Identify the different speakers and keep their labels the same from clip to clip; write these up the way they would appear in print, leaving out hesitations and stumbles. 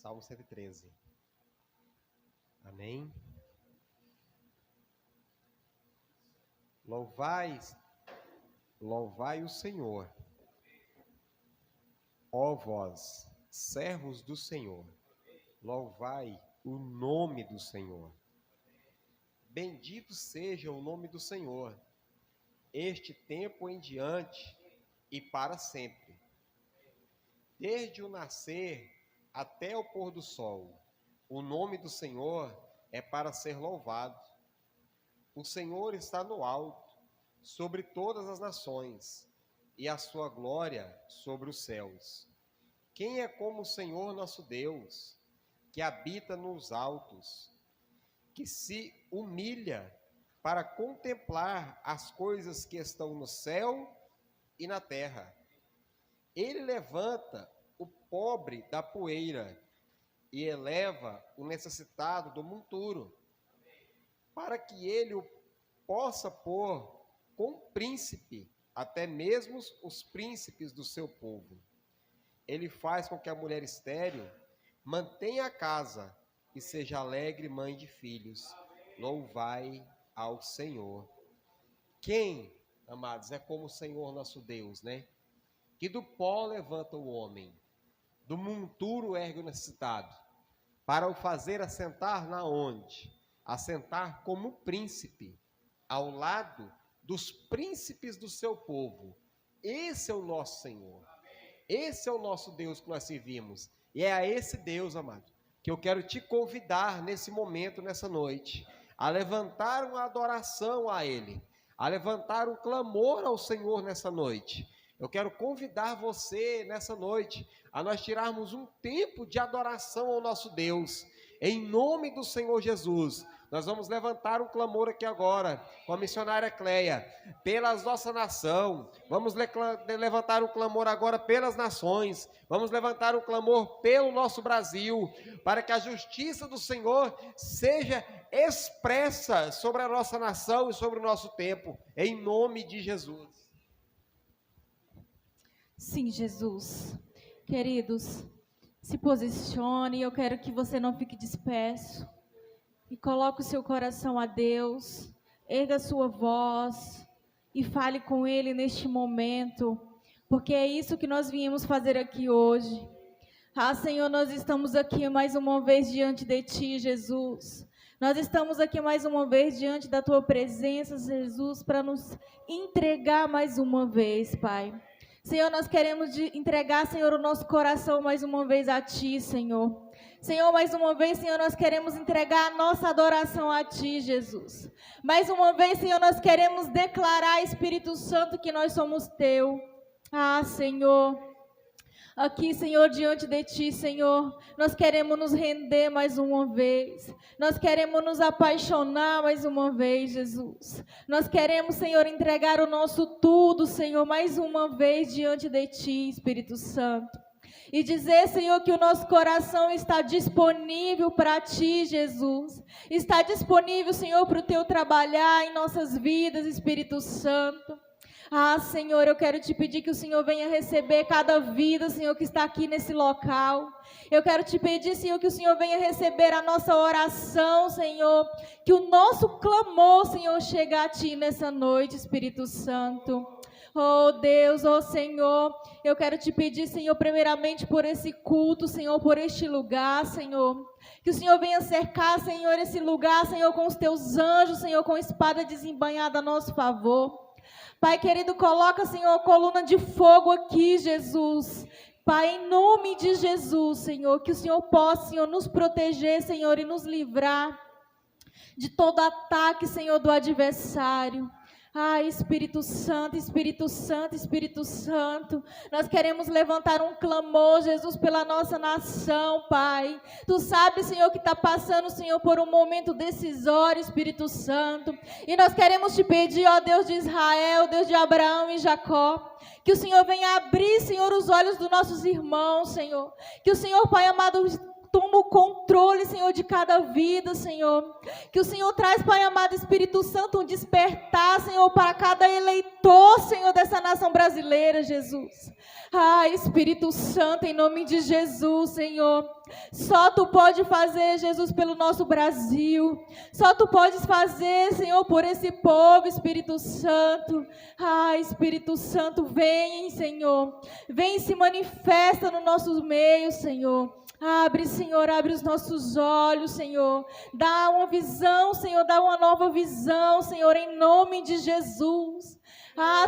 Speaker 1: Salmo 113. Amém? Louvai o Senhor, ó vós, servos do Senhor, louvai o nome do Senhor. Bendito seja o nome do Senhor, este tempo em diante e para sempre. Desde o nascer até o pôr do sol, o nome do Senhor é para ser louvado. O Senhor está no alto, sobre todas as nações, e a sua glória sobre os céus. Quem é como o Senhor nosso Deus, que habita nos altos, que se humilha para contemplar as coisas que estão no céu e na terra? Ele levanta o pobre da poeira e eleva o necessitado do monturo, para que ele o possa pôr com príncipe, até mesmo os príncipes do seu povo. Ele faz com que a mulher estéril mantenha a casa e seja alegre mãe de filhos. Louvai ao Senhor. Quem, amados, é como o Senhor nosso Deus, né? Que do pó levanta o homem, do monturo ergue o necessitado, para o fazer assentar na onde? Assentar como príncipe, ao lado dos príncipes do seu povo. Esse é o nosso Senhor. Esse é o nosso Deus que nós servimos. E é a esse Deus, amado, que eu quero te convidar nesse momento, nessa noite, a levantar uma adoração a Ele, a levantar um clamor ao Senhor nessa noite. Eu quero convidar você nessa noite a nós tirarmos um tempo de adoração ao nosso Deus. Em nome do Senhor Jesus, nós vamos levantar um clamor aqui agora, com a missionária Cleia, pela nossa nação. Vamos levantar um clamor agora pelas nações. Vamos levantar um clamor pelo nosso Brasil, para que a justiça do Senhor seja expressa sobre a nossa nação e sobre o nosso tempo, em nome de Jesus.
Speaker 2: Sim, Jesus. Queridos, se posicione, eu quero que você não fique disperso. E coloque o seu coração a Deus, erga a sua voz e fale com Ele neste momento, porque é isso que nós viemos fazer aqui hoje. Ah, Senhor, nós estamos aqui mais uma vez diante de Ti, Jesus. Nós estamos aqui mais uma vez diante da Tua presença, Jesus, para nos entregar mais uma vez, Pai. Senhor, nós queremos entregar, Senhor, o nosso coração mais uma vez a Ti, Senhor. Senhor, mais uma vez, Senhor, nós queremos entregar a nossa adoração a Ti, Jesus. Mais uma vez, Senhor, nós queremos declarar, Espírito Santo, que nós somos Teu. Ah, Senhor, aqui, Senhor, diante de Ti, Senhor, nós queremos nos render mais uma vez. Nós queremos nos apaixonar mais uma vez, Jesus. Nós queremos, Senhor, entregar o nosso tudo, Senhor, mais uma vez diante de Ti, Espírito Santo. E dizer, Senhor, que o nosso coração está disponível para Ti, Jesus. Está disponível, Senhor, para o Teu trabalhar em nossas vidas, Espírito Santo. Ah, Senhor, eu quero te pedir que o Senhor venha receber cada vida, Senhor, que está aqui nesse local. Eu quero te pedir, Senhor, que o Senhor venha receber a nossa oração, Senhor. Que o nosso clamor, Senhor, chegue a Ti nessa noite, Espírito Santo. Oh Deus, oh Senhor, eu quero te pedir, Senhor, primeiramente por esse culto, Senhor, por este lugar, Senhor. Que o Senhor venha cercar, Senhor, esse lugar, Senhor, com os Teus anjos, Senhor, com espada desembainhada a nosso favor. Pai querido, coloca, Senhor, coluna de fogo aqui, Jesus. Pai, em nome de Jesus, Senhor, que o Senhor possa, Senhor, nos proteger, Senhor, e nos livrar de todo ataque, Senhor, do adversário. Ah, Espírito Santo, Espírito Santo, Espírito Santo, nós queremos levantar um clamor, Jesus, pela nossa nação, Pai. Tu sabes, Senhor, que está passando, Senhor, por um momento decisório, Espírito Santo. E nós queremos te pedir, ó Deus de Israel, Deus de Abraão e Jacó, que o Senhor venha abrir, Senhor, os olhos dos nossos irmãos, Senhor. Que o Senhor, Pai amado, toma o controle, Senhor, de cada vida, Senhor. Que o Senhor traz, Pai amado, Espírito Santo, um despertar, Senhor, para cada eleitor, Senhor, dessa nação brasileira, Jesus. Espírito Santo, em nome de Jesus, Senhor. Só Tu pode fazer, Jesus, pelo nosso Brasil. Só Tu podes fazer, Senhor, por esse povo, Espírito Santo. Espírito Santo, vem, Senhor. Vem e se manifesta no nosso meio, Senhor. Abre, Senhor, abre os nossos olhos, Senhor. Dá uma visão, Senhor, dá uma nova visão, Senhor, em nome de Jesus.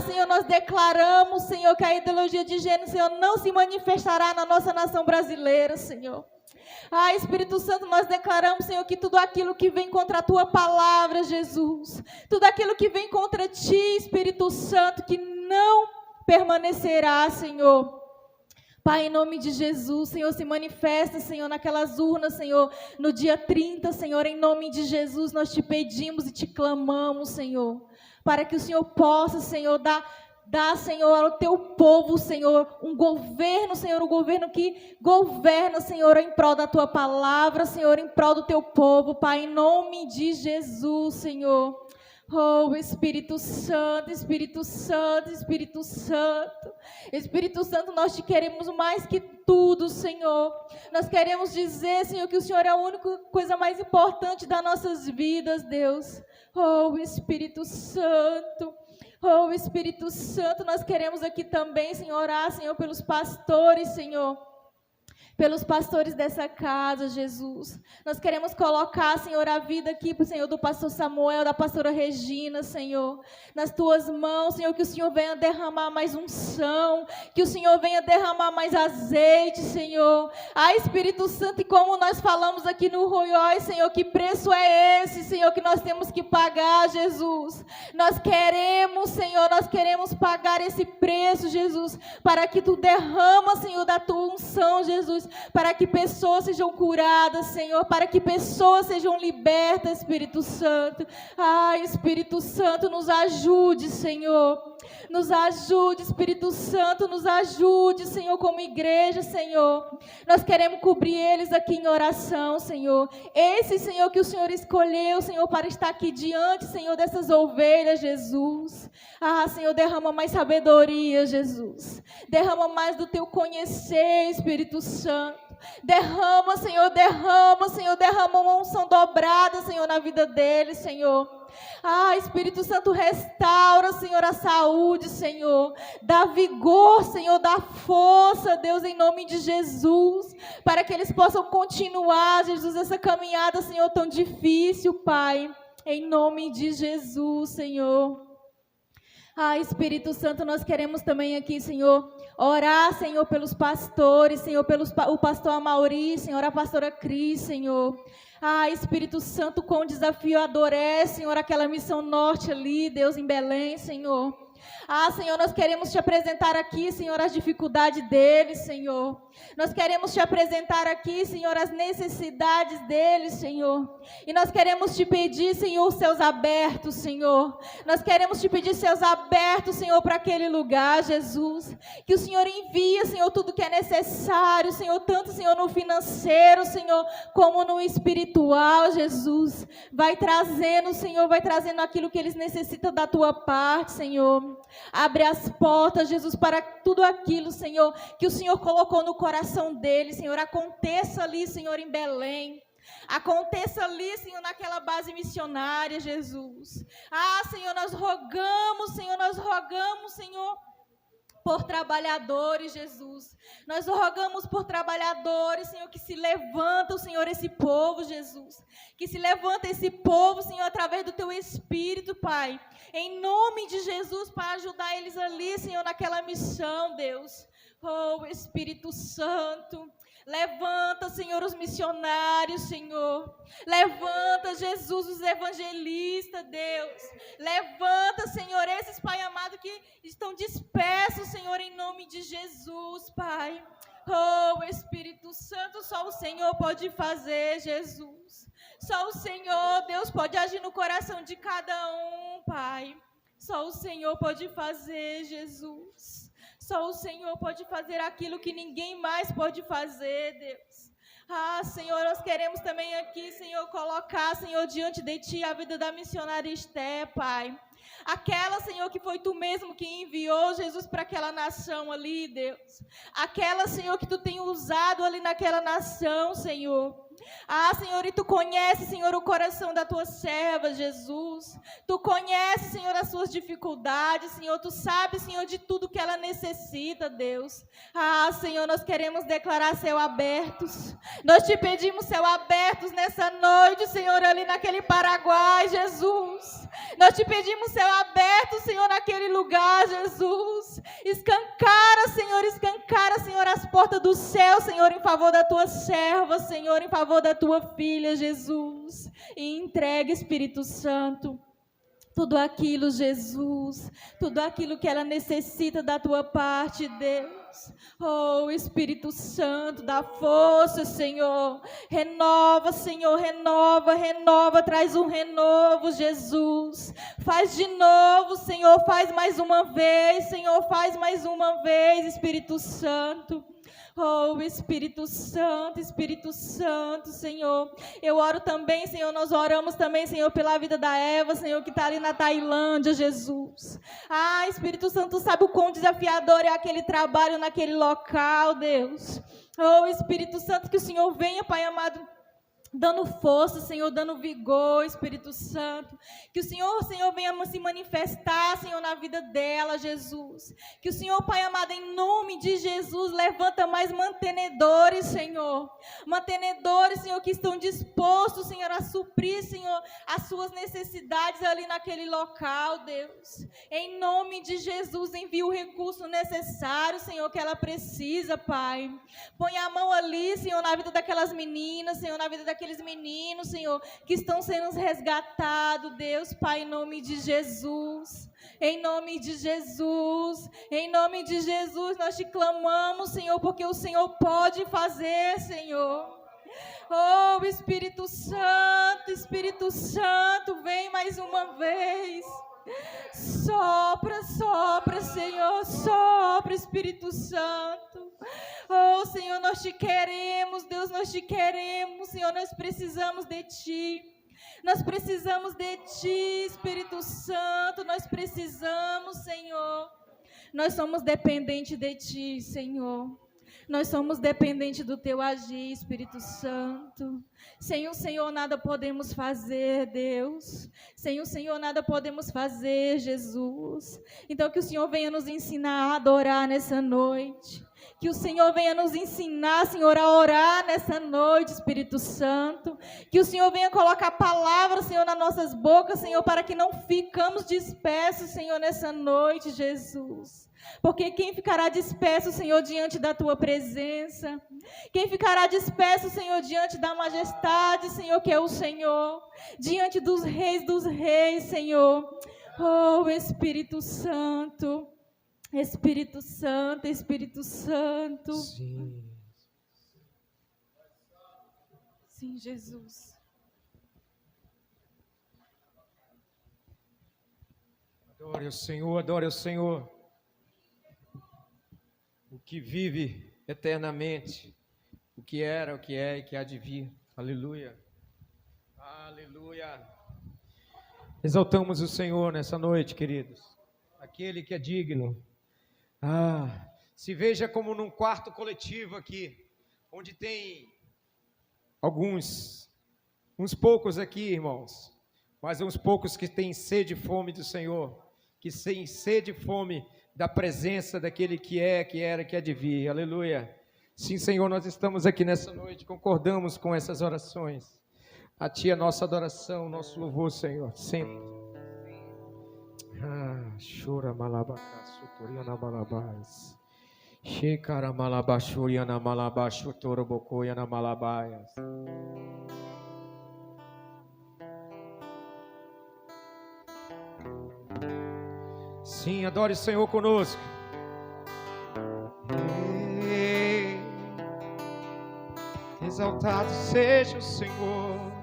Speaker 2: Senhor, nós declaramos, Senhor, que a ideologia de gênero, Senhor, não se manifestará na nossa nação brasileira, Senhor. Espírito Santo, nós declaramos, Senhor, que tudo aquilo que vem contra a Tua palavra, Jesus, tudo aquilo que vem contra Ti, Espírito Santo, que não permanecerá, Senhor. Pai, em nome de Jesus, Senhor, se manifesta, Senhor, naquelas urnas, Senhor, no dia 30, Senhor, em nome de Jesus, nós Te pedimos e Te clamamos, Senhor, para que o Senhor possa, Senhor, dar, Senhor, ao Teu povo, Senhor, um governo que governa, Senhor, em prol da Tua palavra, Senhor, em prol do Teu povo, Pai, em nome de Jesus, Senhor. Espírito Santo, Espírito Santo, Espírito Santo. Espírito Santo, nós Te queremos mais que tudo, Senhor. Nós queremos dizer, Senhor, que o Senhor é a única coisa mais importante das nossas vidas, Deus. Espírito Santo. Espírito Santo, nós queremos aqui também, Senhor, orar, Senhor, pelos pastores, Senhor. Pelos pastores dessa casa, Jesus. Nós queremos colocar, Senhor, a vida aqui, Senhor, do pastor Samuel, da pastora Regina, Senhor, nas Tuas mãos, Senhor, que o Senhor venha derramar mais unção, que o Senhor venha derramar mais azeite, Senhor. Espírito Santo, e como nós falamos aqui no Roiói, Senhor, que preço é esse, Senhor, que nós temos que pagar, Jesus? Nós queremos, Senhor, nós queremos pagar esse preço, Jesus, para que Tu derrama, Senhor, da Tua unção, Jesus, para que pessoas sejam curadas, Senhor, para que pessoas sejam libertas, Espírito Santo. Espírito Santo, nos ajude, Senhor. Nos ajude, Espírito Santo, nos ajude, Senhor, como igreja, Senhor. Nós queremos cobrir eles aqui em oração, Senhor. Esse, Senhor, que o Senhor escolheu, Senhor, para estar aqui diante, Senhor, dessas ovelhas, Jesus. Senhor, derrama mais sabedoria, Jesus. Derrama mais do Teu conhecer, Espírito Santo. Derrama, Senhor, derrama uma unção dobrada, Senhor, na vida deles, Senhor. Espírito Santo, restaura, Senhor, a saúde, Senhor. Dá vigor, Senhor, dá força, Deus, em nome de Jesus, para que eles possam continuar, Jesus, essa caminhada, Senhor, tão difícil, Pai. Em nome de Jesus, Senhor. Espírito Santo, nós queremos também aqui, Senhor, orar, Senhor, pelos pastores, Senhor, o pastor Amaury, Senhor, a pastora Cris, Senhor. Espírito Santo, quão desafiador é, Senhor, aquela missão norte ali, Deus, em Belém, Senhor. Senhor, nós queremos Te apresentar aqui, Senhor, as dificuldades deles, Senhor. Nós queremos Te apresentar aqui, Senhor, as necessidades deles, Senhor. E nós queremos Te pedir, Senhor, céus abertos, Senhor. Nós queremos Te pedir céus abertos, Senhor, para aquele lugar, Jesus. Que o Senhor envia, Senhor, tudo que é necessário, Senhor, tanto, Senhor, no financeiro, Senhor, como no espiritual, Jesus. Vai trazendo, Senhor, vai trazendo aquilo que eles necessitam da Tua parte, Senhor. Abre as portas, Jesus, para tudo aquilo, Senhor, que o Senhor colocou no coração deles, Senhor. Aconteça ali, Senhor, em Belém. Aconteça ali, Senhor, naquela base missionária, Jesus. Senhor, nós rogamos, Senhor, por trabalhadores, Jesus. Nós rogamos por trabalhadores, Senhor, que se levantam, Senhor, esse povo, Jesus. Que se levanta esse povo, Senhor, através do Teu Espírito, Pai. Em nome de Jesus, para ajudar eles ali, Senhor, naquela missão, Deus. Espírito Santo. Levanta, Senhor, os missionários, Senhor. Levanta, Jesus, os evangelistas, Deus. Levanta, Senhor, esses, Pai amado, que estão dispersos, Senhor, em nome de Jesus, Pai. Espírito Santo, só o Senhor pode fazer, Jesus. Só o Senhor, Deus, pode agir no coração de cada um, Pai. Só o Senhor pode fazer, Jesus. Só o Senhor pode fazer aquilo que ninguém mais pode fazer, Deus. Senhor, nós queremos também aqui, Senhor, colocar, Senhor, diante de Ti a vida da missionária Esté, Pai. Aquela, Senhor, que foi Tu mesmo que enviou Jesus para aquela nação ali, Deus. Aquela, Senhor, que Tu tem usado ali naquela nação, Senhor. Senhor, e Tu conhece, Senhor, o coração da Tua serva, Jesus. Tu conhece, Senhor, as suas dificuldades, Senhor. Tu sabes, Senhor, de tudo que ela necessita, Deus. Senhor, nós queremos declarar céu abertos. Nós Te pedimos céu abertos nessa noite, Senhor, ali naquele Paraguai, Jesus. Nós Te pedimos céu aberto, Senhor, naquele lugar, Jesus. Escancara, Senhor, as portas do céu, Senhor, em favor da Tua serva, Senhor, em favor da Tua filha, Jesus. E entregue, Espírito Santo, tudo aquilo, Jesus, tudo aquilo que ela necessita da Tua parte, Deus. Oh, Espírito Santo, dá força, Senhor. Renova, Senhor, renova, traz um renovo, Jesus. Faz de novo, Senhor, faz mais uma vez, Senhor, faz mais uma vez, Espírito Santo. Oh, Espírito Santo, Senhor. Eu oro também, Senhor, nós oramos também, Senhor, pela vida da Eva, Senhor, que está ali na Tailândia, Jesus. Espírito Santo, sabe o quão desafiador é aquele trabalho naquele local, Deus. Oh, Espírito Santo, que o Senhor venha, Pai amado, dando força, Senhor, dando vigor, Espírito Santo. Que o Senhor, venha se manifestar, Senhor, na vida dela, Jesus. Que o Senhor, Pai amado, em nome de Jesus, levanta mais mantenedores, Senhor. Mantenedores, Senhor, que estão dispostos, Senhor, a suprir, Senhor, as suas necessidades ali naquele local, Deus. Em nome de Jesus, envia o recurso necessário, Senhor, que ela precisa, Pai. Põe a mão ali, Senhor, na vida daquelas meninas, Senhor, na vida daqueles meninos, Senhor, que estão sendo resgatados, Deus, Pai, em nome de Jesus. Em nome de Jesus, nós Te clamamos, Senhor, porque o Senhor pode fazer, Senhor. Oh, Espírito Santo, vem mais uma vez. Sopra, Senhor, sopra, Espírito Santo. Oh, Senhor, nós Te queremos, Deus, nós Te queremos, Senhor, nós precisamos de Ti. Nós precisamos de Ti, Espírito Santo, nós precisamos, Senhor. Nós somos dependentes de Ti, Senhor. Nós somos dependentes do Teu agir, Espírito Santo. Sem o Senhor nada podemos fazer, Deus. Sem o Senhor nada podemos fazer, Jesus. Então que o Senhor venha nos ensinar a adorar nessa noite. Que o Senhor venha nos ensinar, Senhor, a orar nessa noite, Espírito Santo. Que o Senhor venha colocar palavras, Senhor, nas nossas bocas, Senhor, para que não ficamos dispersos, Senhor, nessa noite, Jesus. Porque quem ficará disperso, Senhor, diante da Tua presença? Quem ficará disperso, Senhor, diante da majestade, Senhor, que é o Senhor? Diante dos reis, Senhor. Oh, Espírito Santo. Espírito Santo. Sim, Jesus.
Speaker 3: Adore o Senhor, adore o Senhor. O que vive eternamente, o que era, o que é e que há de vir. Aleluia. Aleluia. Exaltamos o Senhor nessa noite, queridos. Aquele que é digno. Se veja como num quarto coletivo aqui, onde tem uns poucos aqui, irmãos, mas uns poucos que têm sede e fome do Senhor, que têm sede e fome da presença daquele que é, que era, que há de vir. Aleluia. Sim, Senhor, nós estamos aqui nessa noite, concordamos com essas orações. A Ti a nossa adoração, nosso louvor, Senhor, sempre. Chora malabacaço, toriana malabais. Shekara malabachuriana malabacho, torobocoiana malabaias. Sim, adore o Senhor conosco. Exaltado seja o Senhor.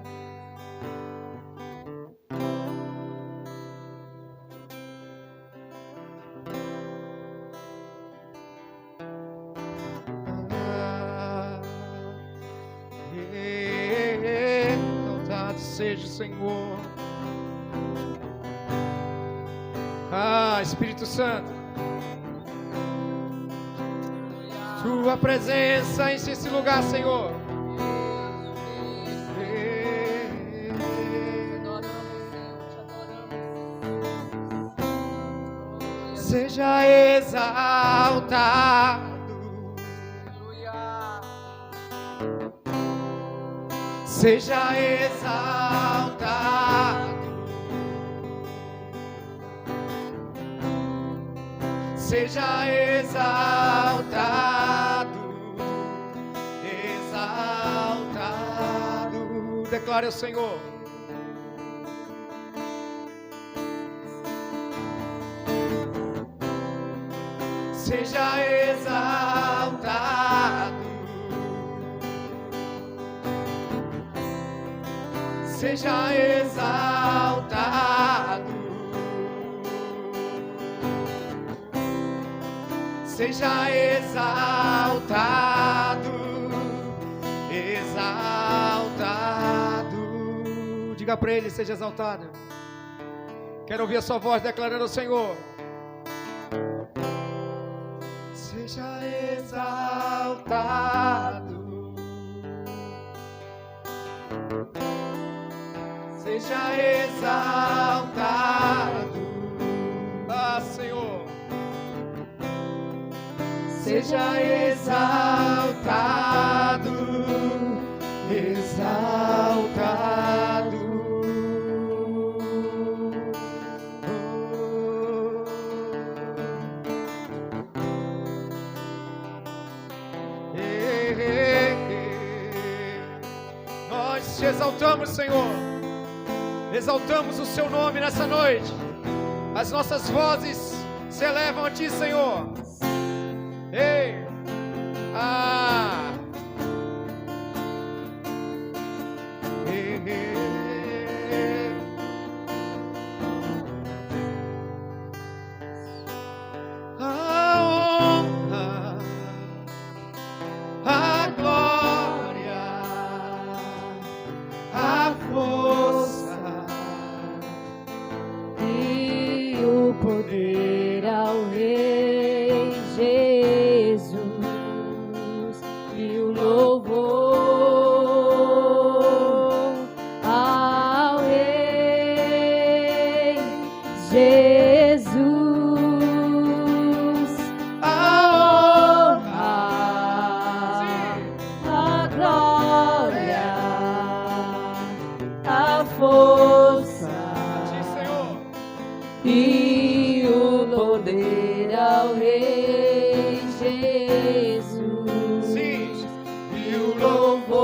Speaker 3: desejo, Senhor. Ah, Espírito Santo, Tua presença enche esse lugar, Senhor. Seja exaltado, seja exaltado, seja exaltado, exaltado. Declare ao Senhor. Seja exaltado, seja exaltado, seja exaltado, exaltado. Diga para Ele, seja exaltado. Quero ouvir a sua voz declarando ao Senhor. Seja exaltado, seja exaltado, ah, Senhor, seja exaltado, exaltado. Nós te exaltamos, Senhor. Exaltamos o Seu nome nessa noite. As nossas vozes se elevam a Ti, Senhor. Ei, ah, ei, ei. A honra, a glória, a força
Speaker 4: e o poder ao Rei Jesus e o louvor ao Rei Jesus. A honra, a glória, a força e o poder ao Rei Jesus.
Speaker 3: Sim.
Speaker 4: E o louvor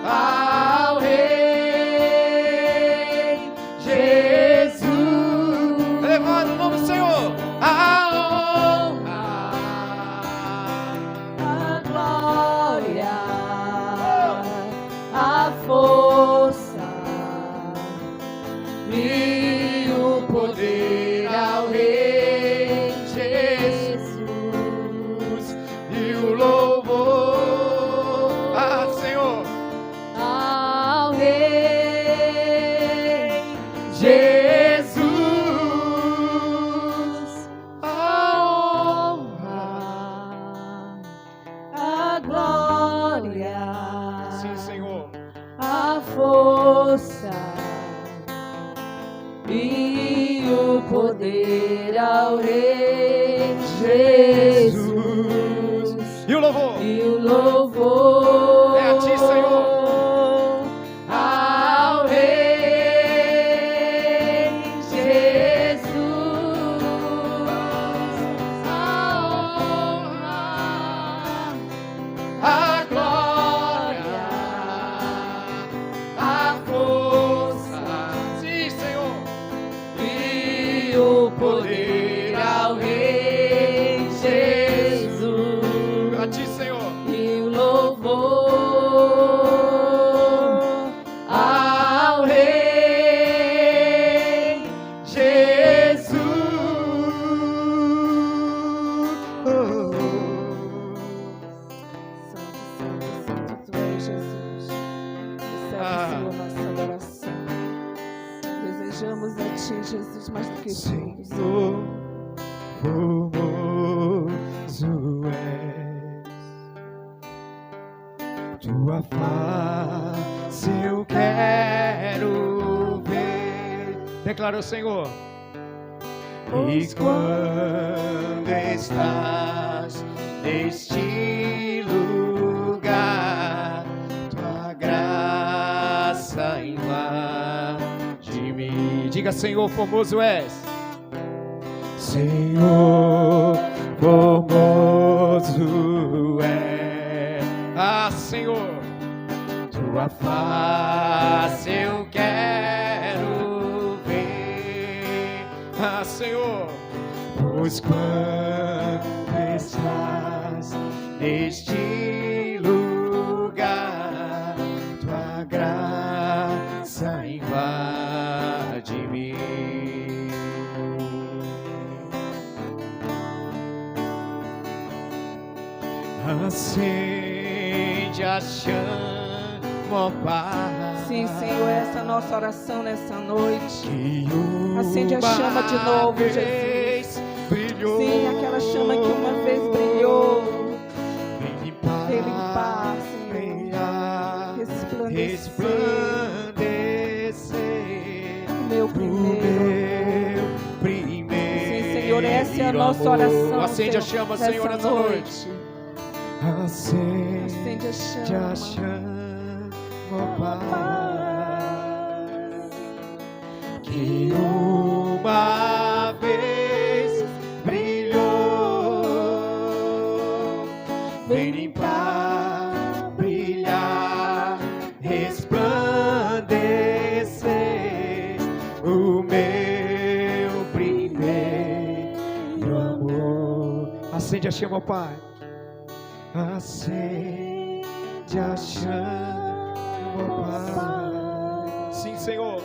Speaker 4: ao Rei Jesus.
Speaker 3: Elevado o nome do Senhor. A honra,
Speaker 4: A glória, a força e o poder ao Rei Jesus
Speaker 3: e o louvor, ah, Senhor,
Speaker 4: ao Rei Jesus. A honra, a glória,
Speaker 3: sim, Senhor,
Speaker 4: a força e o poder ao Rei Jesus
Speaker 3: e o louvor,
Speaker 4: e o louvor
Speaker 3: é a Ti, Senhor.
Speaker 4: ao Rei Jesus. A honra,
Speaker 3: A glória,
Speaker 4: a força
Speaker 3: sim, Senhor,
Speaker 4: e o poder ao Rei Jesus
Speaker 3: a Ti, Senhor,
Speaker 4: e o louvor ao Rei Jesus. Santo, santo, santo tu és, Jesus.
Speaker 5: desejamos a Ti, Jesus, mais do que tudo.
Speaker 3: Senhor, formoso és, Tua face eu quero ver. Declara o Senhor. E quando estás neste lugar, Tua graça invade-me. Diga, Senhor, formoso és. Senhor, formoso és. Ah, Senhor, Tua face eu quero ver. Ah, Senhor, pois quando estás neste lugar, Tua graça invade-me. Acende a chama, ó Pai.
Speaker 5: Sim, Senhor, essa é a nossa oração nessa noite.
Speaker 3: Que
Speaker 5: Acende a chama de novo, Jesus.
Speaker 3: Brilhou.
Speaker 5: Sim, aquela chama que uma vez brilhou.
Speaker 3: Vem limpar,
Speaker 5: Senhor.
Speaker 3: brilhar, resplandecer.
Speaker 5: O meu primeiro. Sim, Senhor, essa é a nossa oração.
Speaker 3: Acende a chama, Senhor, nessa noite.
Speaker 5: Acende a
Speaker 3: chama, ó Pai, que uma vez brilhou. Vem limpar, brilhar, resplandecer o meu primeiro amor. Acende a chama, ó Pai. Acende a chama, Pai. Sim, Senhor.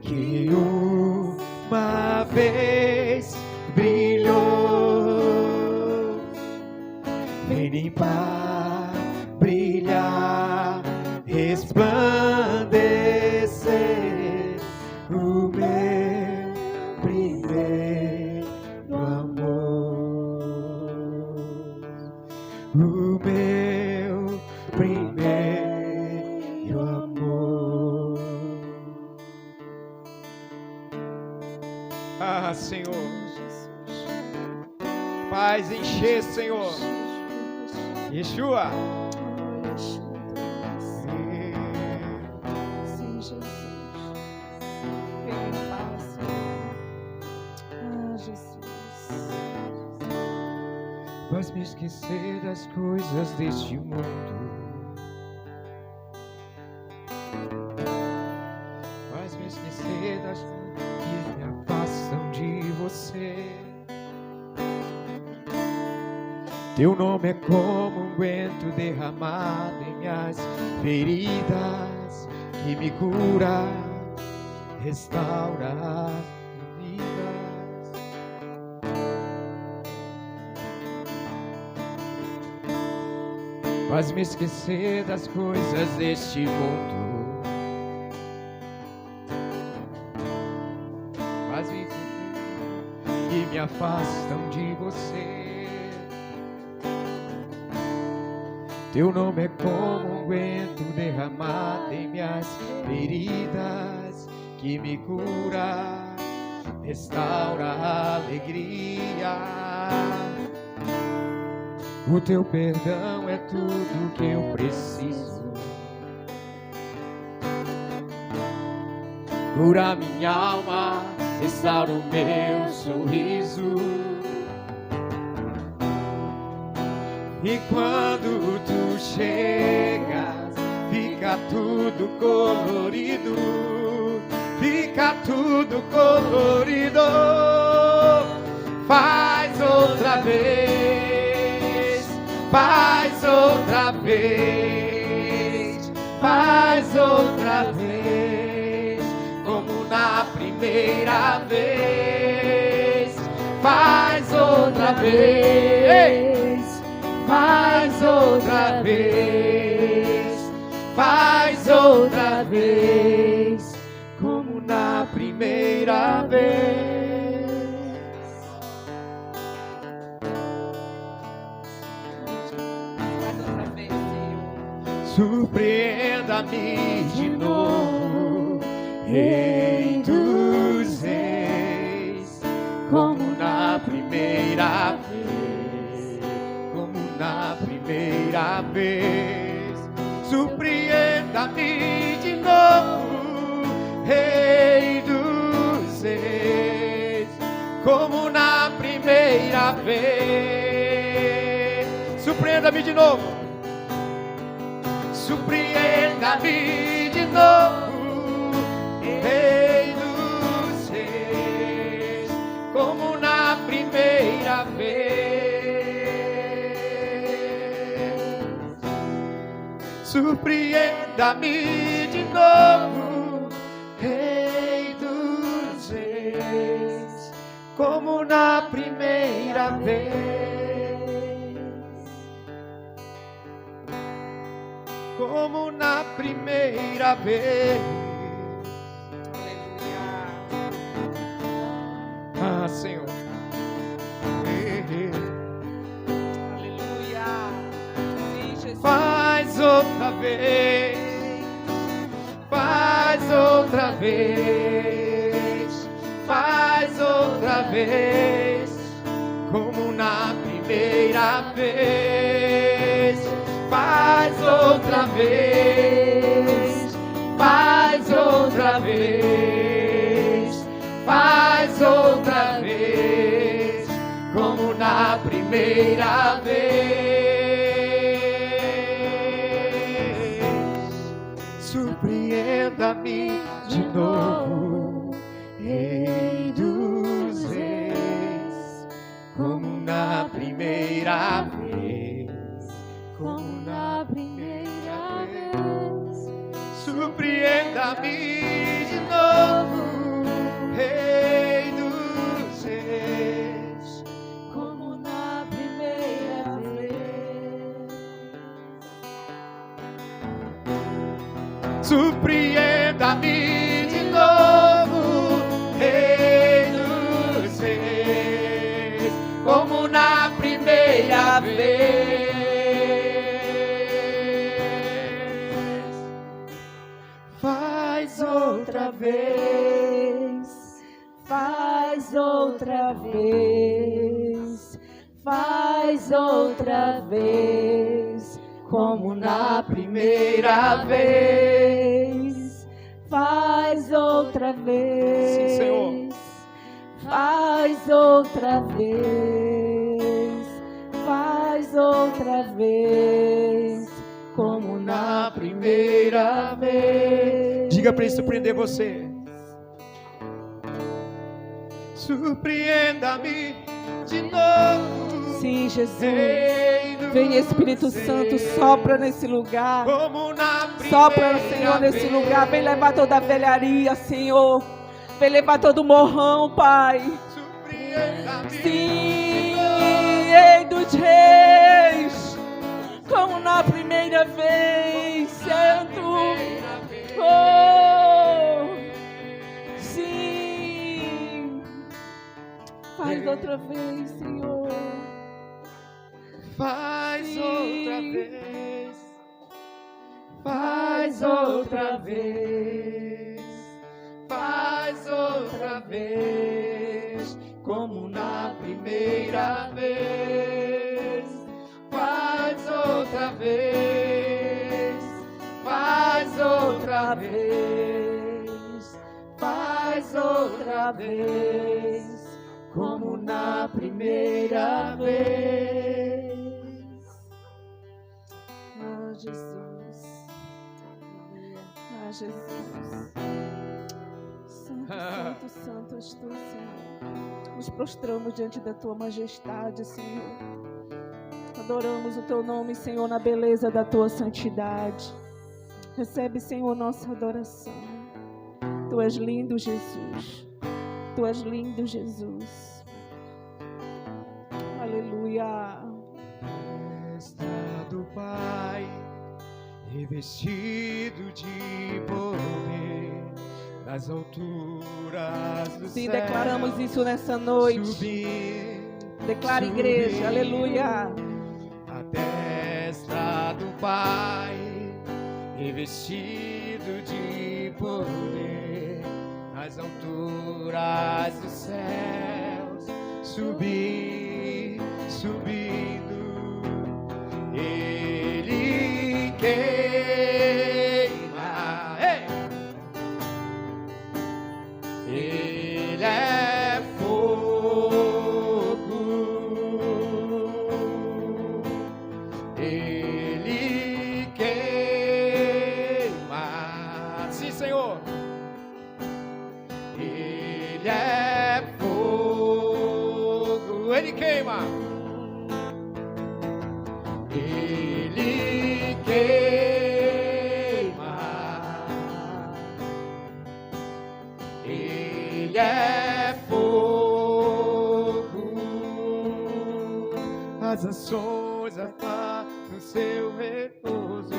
Speaker 3: Que uma vez brilhou. Vem limpar, brilhar, resplandecer o meu primeiro amor. O meu primeiro amor. Ah, Senhor, faz encher, Senhor. Yeshua.
Speaker 5: Sim, Jesus. Vem em paz, Senhor. Ah, Jesus.
Speaker 3: Faz-me esquecer das coisas deste mundo. Faz-me esquecer das coisas que me afastam de você. Teu nome é como um unguento derramado em minhas feridas, que me cura, restaura as vidas. Faz-me esquecer das coisas deste mundo. Faz-me que me afastam de você. Teu nome é como um unguento derramado em minhas feridas, que me cura, restaura a alegria. O teu perdão é tudo que eu preciso. Cura minha alma, restaura o meu sorriso. E quando tu chegas, fica tudo colorido. Fica tudo colorido. Faz outra vez. Faz outra vez. Faz outra vez. Como na primeira vez. Faz outra vez. Faz outra vez, faz outra vez, como na primeira vez. Surpreenda-me de novo, Rei dos Reis, como na primeira vez, como na primeira vez. Surpreenda-me de novo, Rei dos Reis, como na primeira vez. Surpreenda-me de novo. Surpreenda-me de novo, Rei dos Reis, como na primeira vez. Surpreenda-me de novo, Rei dos Reis, como na primeira vez. Como na primeira vez. Ah, Senhor.
Speaker 5: Aleluia. Sim, Jesus.
Speaker 3: Faz outra vez. Faz outra vez. Faz outra vez. Como na primeira vez. Faz outra vez, faz outra vez, faz outra vez, como na primeira vez. Surpreenda-me de novo, Rei dos Reis, como na primeira vez. Como na primeira vez. Surpreenda-me de novo, Rei dos Reis, como na primeira vez. Surpreenda-me de novo, Rei dos Reis, como na primeira vez. Faz outra vez, faz outra vez, faz outra vez, como na primeira vez. Faz outra vez, sim, Senhor. Faz outra vez, faz outra vez, como na primeira vez. Diga para ele surpreender você. Surpreenda-me de novo.
Speaker 5: Sim, Jesus. Vem, Espírito Santo, sopra nesse lugar. Sopra, Senhor, nesse lugar. Vem levar toda a velharia, Senhor. Vem levar todo o morrão, Pai. Sim, Rei dos Reis, como na primeira vez, Santo. Oh, sim. Faz outra vez, Senhor.
Speaker 3: Faz outra vez. Faz outra vez. Faz outra vez, como na primeira vez. Faz outra vez. Faz outra vez. Faz outra vez, como na primeira vez.
Speaker 5: Ah, Jesus. Ah, Jesus. Santo, santo és tu, Senhor. Nos prostramos diante da tua majestade, Senhor. Adoramos o teu nome, Senhor, na beleza da tua santidade. Recebe, Senhor, nossa adoração. Tu és lindo, Jesus. Tu és lindo, Jesus. Aleluia.
Speaker 3: Festa do Pai, revestido de poder, nas alturas do
Speaker 5: Sim,
Speaker 3: céu.
Speaker 5: declaramos isso nessa noite.
Speaker 3: Subir,
Speaker 5: Declara,
Speaker 3: subir,
Speaker 5: igreja, aleluia.
Speaker 3: à destra do Pai, revestido de poder, nas alturas dos céus, subir, subindo, Ele queima, Ele é fogo, Ele queima, sim, Senhor, Ele é fogo, Ele queima, Ele queima, Ele é fogo, as nações afastam no seu repouso,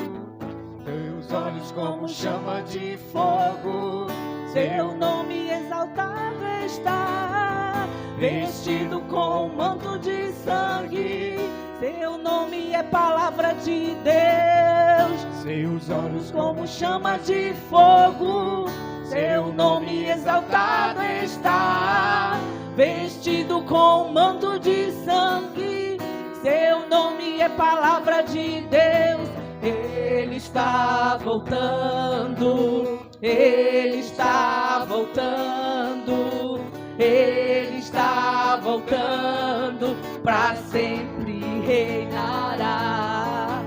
Speaker 3: teus olhos como chama de fogo,
Speaker 5: Seu nome exaltado está, vestido com um manto de sangue. Seu nome é palavra de Deus.
Speaker 3: seus olhos
Speaker 5: Como chama de fogo, seu nome exaltado está, vestido com um manto de sangue. Seu nome é palavra de Deus. Ele está voltando, Ele está voltando, Ele está voltando, para sempre reinará.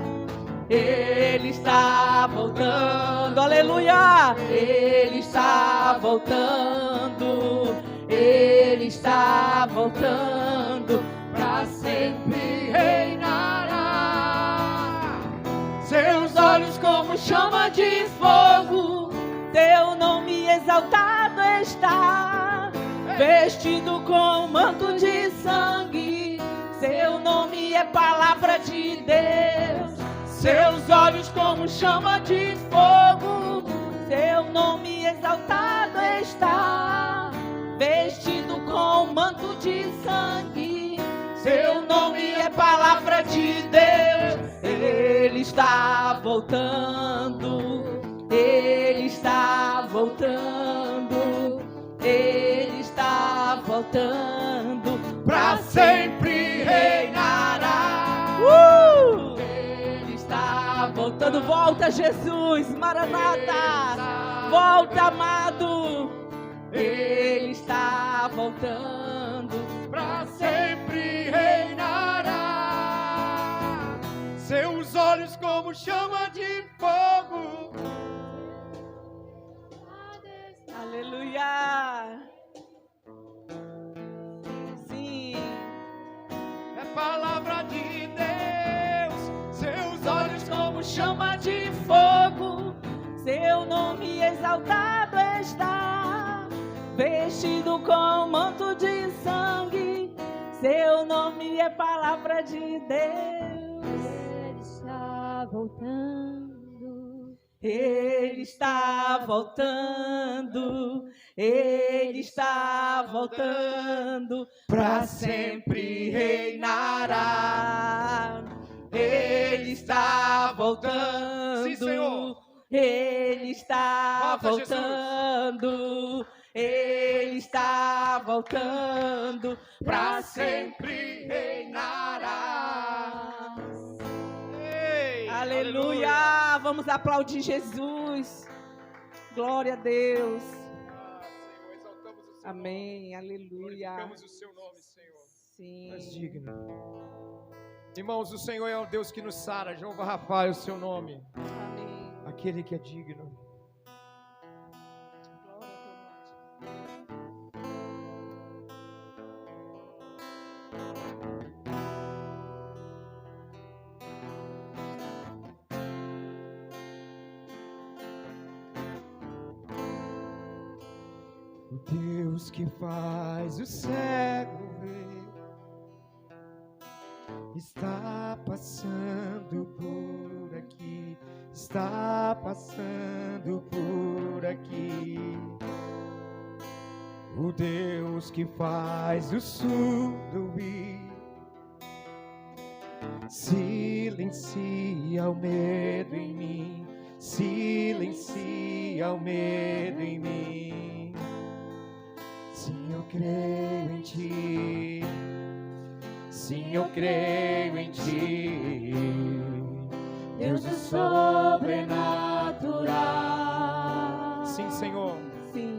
Speaker 5: Ele está voltando, aleluia! Ele está voltando, Ele está voltando, para sempre reinará. Seus olhos como chama de fogo, teu nome exaltado está, vestido com um manto de sangue. Seu nome é palavra de Deus. Seus olhos como chama de fogo, seu nome exaltado está, vestido com um manto de sangue. Seu nome é palavra de Deus. Ele está voltando, Ele está voltando, Ele está voltando, para sempre reinará. Ele está voltando, volta Jesus, Maranata, volta amado. Ele está voltando,
Speaker 3: para sempre reinará. Seus olhos como chama de fogo.
Speaker 5: aleluia. Sim,
Speaker 3: É palavra de Deus. Seus olhos
Speaker 5: como chama de fogo, seu nome exaltado está, vestido com um manto de sangue. Seu nome é palavra de Deus.
Speaker 2: Ele está voltando.
Speaker 5: Ele está voltando, Ele está voltando, para sempre reinará. Ele está voltando,
Speaker 3: Sim, Senhor.
Speaker 5: Ele está
Speaker 3: Volta, Jesus.
Speaker 5: voltando, Ele está voltando, para sempre reinará.
Speaker 3: Ei,
Speaker 5: Aleluia! Vamos aplaudir Jesus. Glória a Deus.
Speaker 3: Ah, Senhor, exaltamos o seu
Speaker 5: Amém.
Speaker 3: nome.
Speaker 5: Aleluia.
Speaker 3: Glorificamos o seu nome, Senhor.
Speaker 5: Sim.
Speaker 3: Tu és digno. Irmãos, o Senhor é o Deus que nos sara. Jeová Rafa é o seu nome.
Speaker 5: Amém.
Speaker 3: Aquele que é digno.
Speaker 5: Glória a teu nome.
Speaker 3: O Deus que faz o cego ver está passando por aqui. está passando por aqui. O Deus que faz o surdo ouvir, silencia o medo em mim, silencia o medo em mim. Sim, eu creio em ti, sim, eu creio em ti, Deus do sobrenatural. Sim, Senhor.
Speaker 5: Sim.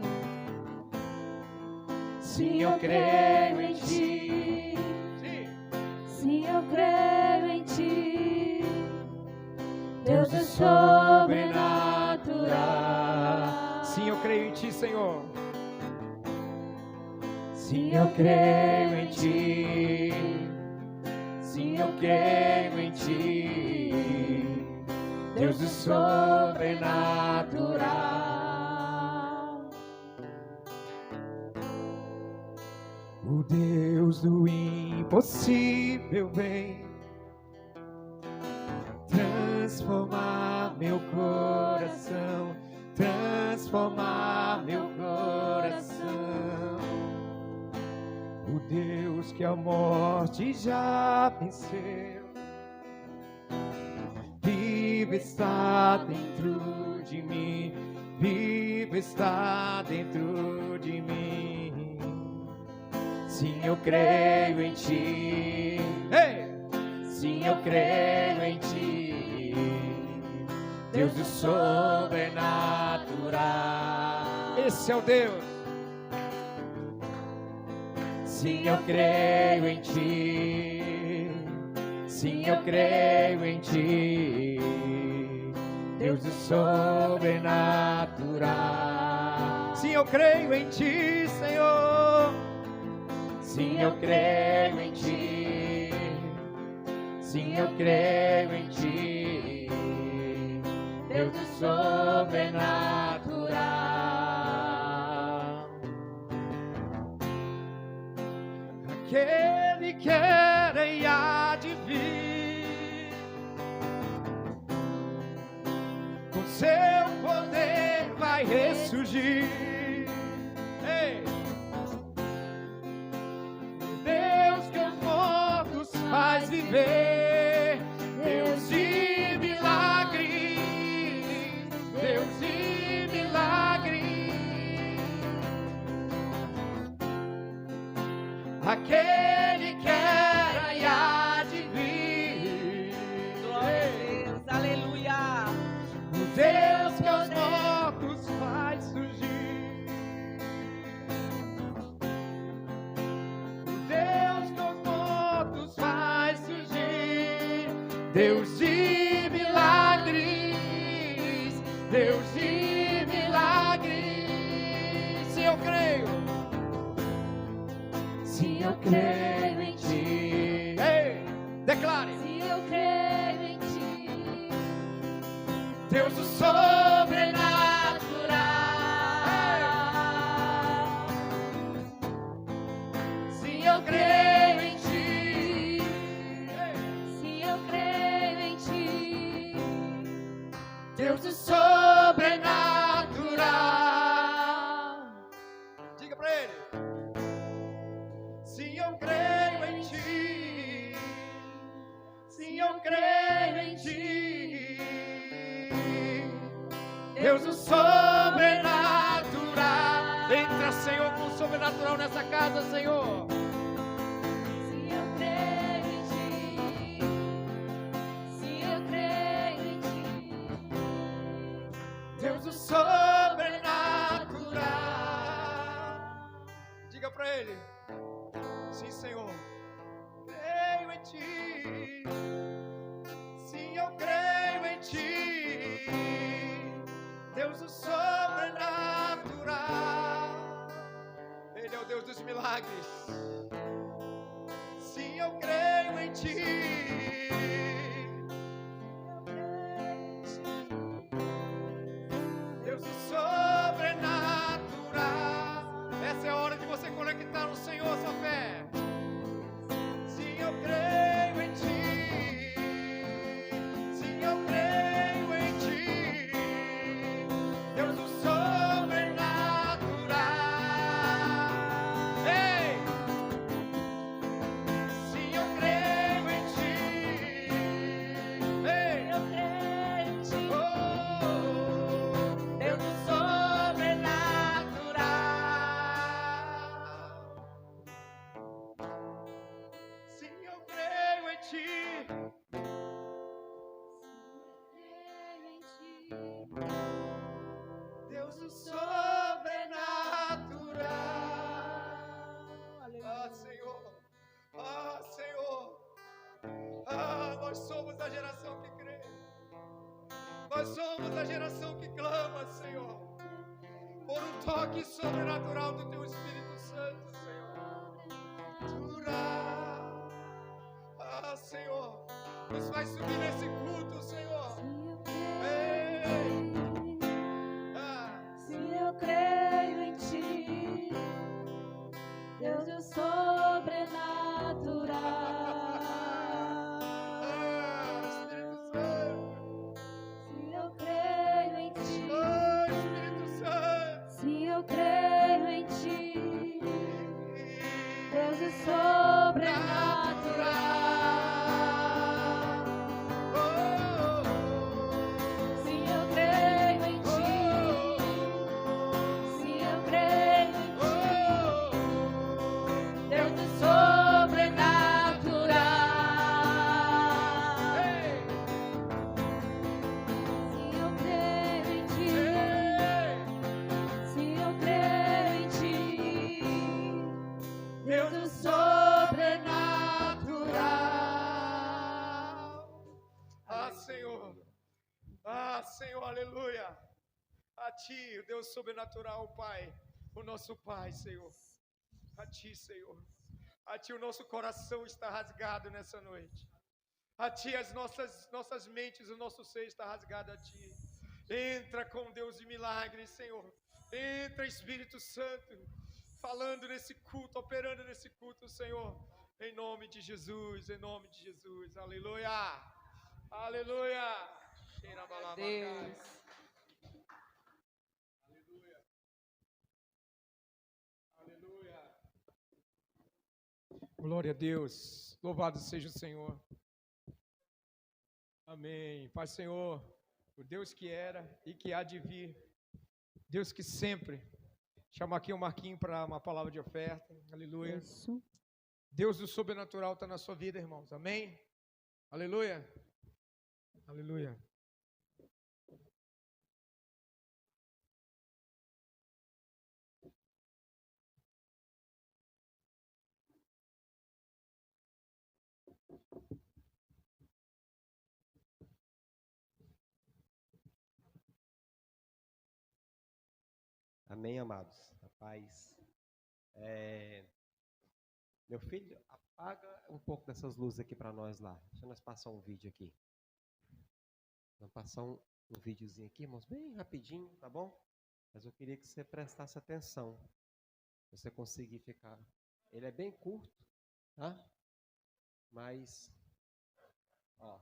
Speaker 4: Sim, eu creio em ti. Sim, eu creio em ti, Deus do sobrenatural.
Speaker 3: Sim, eu creio em ti, Senhor.
Speaker 4: Sim, eu creio em ti. Sim, eu creio em ti, Deus do sobrenatural.
Speaker 3: O Deus do impossível vem transformar meu coração, transformar meu coração. O Deus que a morte já venceu, vive está dentro de mim, vive está dentro de mim. Sim, eu creio em ti. Hey! Sim, eu creio em ti, Deus do sobrenatural. Esse é o Deus. Sim, eu creio em ti. Sim, eu creio em ti, Deus do sobrenatural. Sim, eu creio em ti, Senhor. Sim, eu creio em ti. Sim, eu creio em ti, Deus do sobrenatural. Aquele que era e há de vir, com seu poder vai ressurgir. Ei! Deus que os mortos faz viver, Deus de milagres, Deus de milagres. Aquele que era e há de vir.
Speaker 5: Glória a Deus, aleluia.
Speaker 3: O Deus que os mortos faz surgir. O Deus que os mortos faz surgir. Deus de milagres, Deus de milagres. Sim, eu creio. Sim, eu creio em ti. Ei, declare.
Speaker 4: Sim, eu creio em ti,
Speaker 3: Deus do sobrenatural. Sim, eu creio em ti.
Speaker 4: sim, eu creio em ti,
Speaker 3: Deus do sobrenatural. Diga pra ele. Sim, eu creio em ti. Sim, eu creio em ti, Deus do sobrenatural. Entra, Senhor, com o sobrenatural nessa casa, Senhor.
Speaker 4: sim, eu creio em ti, sim, eu creio em ti,
Speaker 3: Deus do sobrenatural. Diga pra ele. Sim, Senhor. Creio em ti. Sim, eu creio em ti, Deus do sobrenatural. Ele é o Deus dos milagres. Sim, eu creio em ti. Deus do sobrenatural. Essa é a hora de você conectar no Senhor, sua fé. Sim, eu creio em ti. Sim, eu creio em ti. Deus do sobrenatural. Ah, Senhor. Ah, Senhor. Ah, nós somos a geração que crê. Nós somos a geração que clama, Senhor, por um toque sobrenatural do Teu Espírito Santo, Senhor. Ah, Senhor, nos faz subir nesse culto, Senhor. Ei. Ah.
Speaker 4: Se eu creio em Ti, Deus é sobrenatural. Se eu creio em Ti, se eu creio em Ti, Deus é sobrenatural. Se eu creio em Ti, se eu creio em Ti, Deus é sobrenatural. Se eu creio em Ti, se eu creio em Ti, Deus é sobrenatural.
Speaker 3: Ah, Senhor. Ah, Senhor, aleluia. A Ti, o Deus sobrenatural, Pai. O nosso Pai, Senhor. A Ti, Senhor. A Ti o nosso coração está rasgado nessa noite. A Ti as nossas mentes, o nosso ser está rasgado a Ti. Entra com Deus de milagres, Senhor. Entra, Espírito Santo, falando nesse culto, operando nesse culto, Senhor. Em nome de Jesus, em nome de Jesus. Aleluia. Aleluia.
Speaker 5: Deus.
Speaker 3: Aleluia. Glória a Deus. Louvado seja o Senhor. Amém. Pai, Senhor, o Deus que era e que há de vir. Deus que sempre. Chama aqui o Marquinho para uma palavra de oferta. Aleluia.
Speaker 5: Isso.
Speaker 3: Deus do sobrenatural está na sua vida, irmãos. Amém? Aleluia. Aleluia.
Speaker 1: Amém, amados. Rapaz, meu filho, apaga um pouco dessas luzes aqui para nós lá. Deixa nós passar um vídeo aqui. Vamos passar um videozinho aqui, irmãos, bem rapidinho, tá bom? Mas eu queria que você prestasse atenção. Se você conseguir ficar. Ele é bem curto, tá? Mas, ó.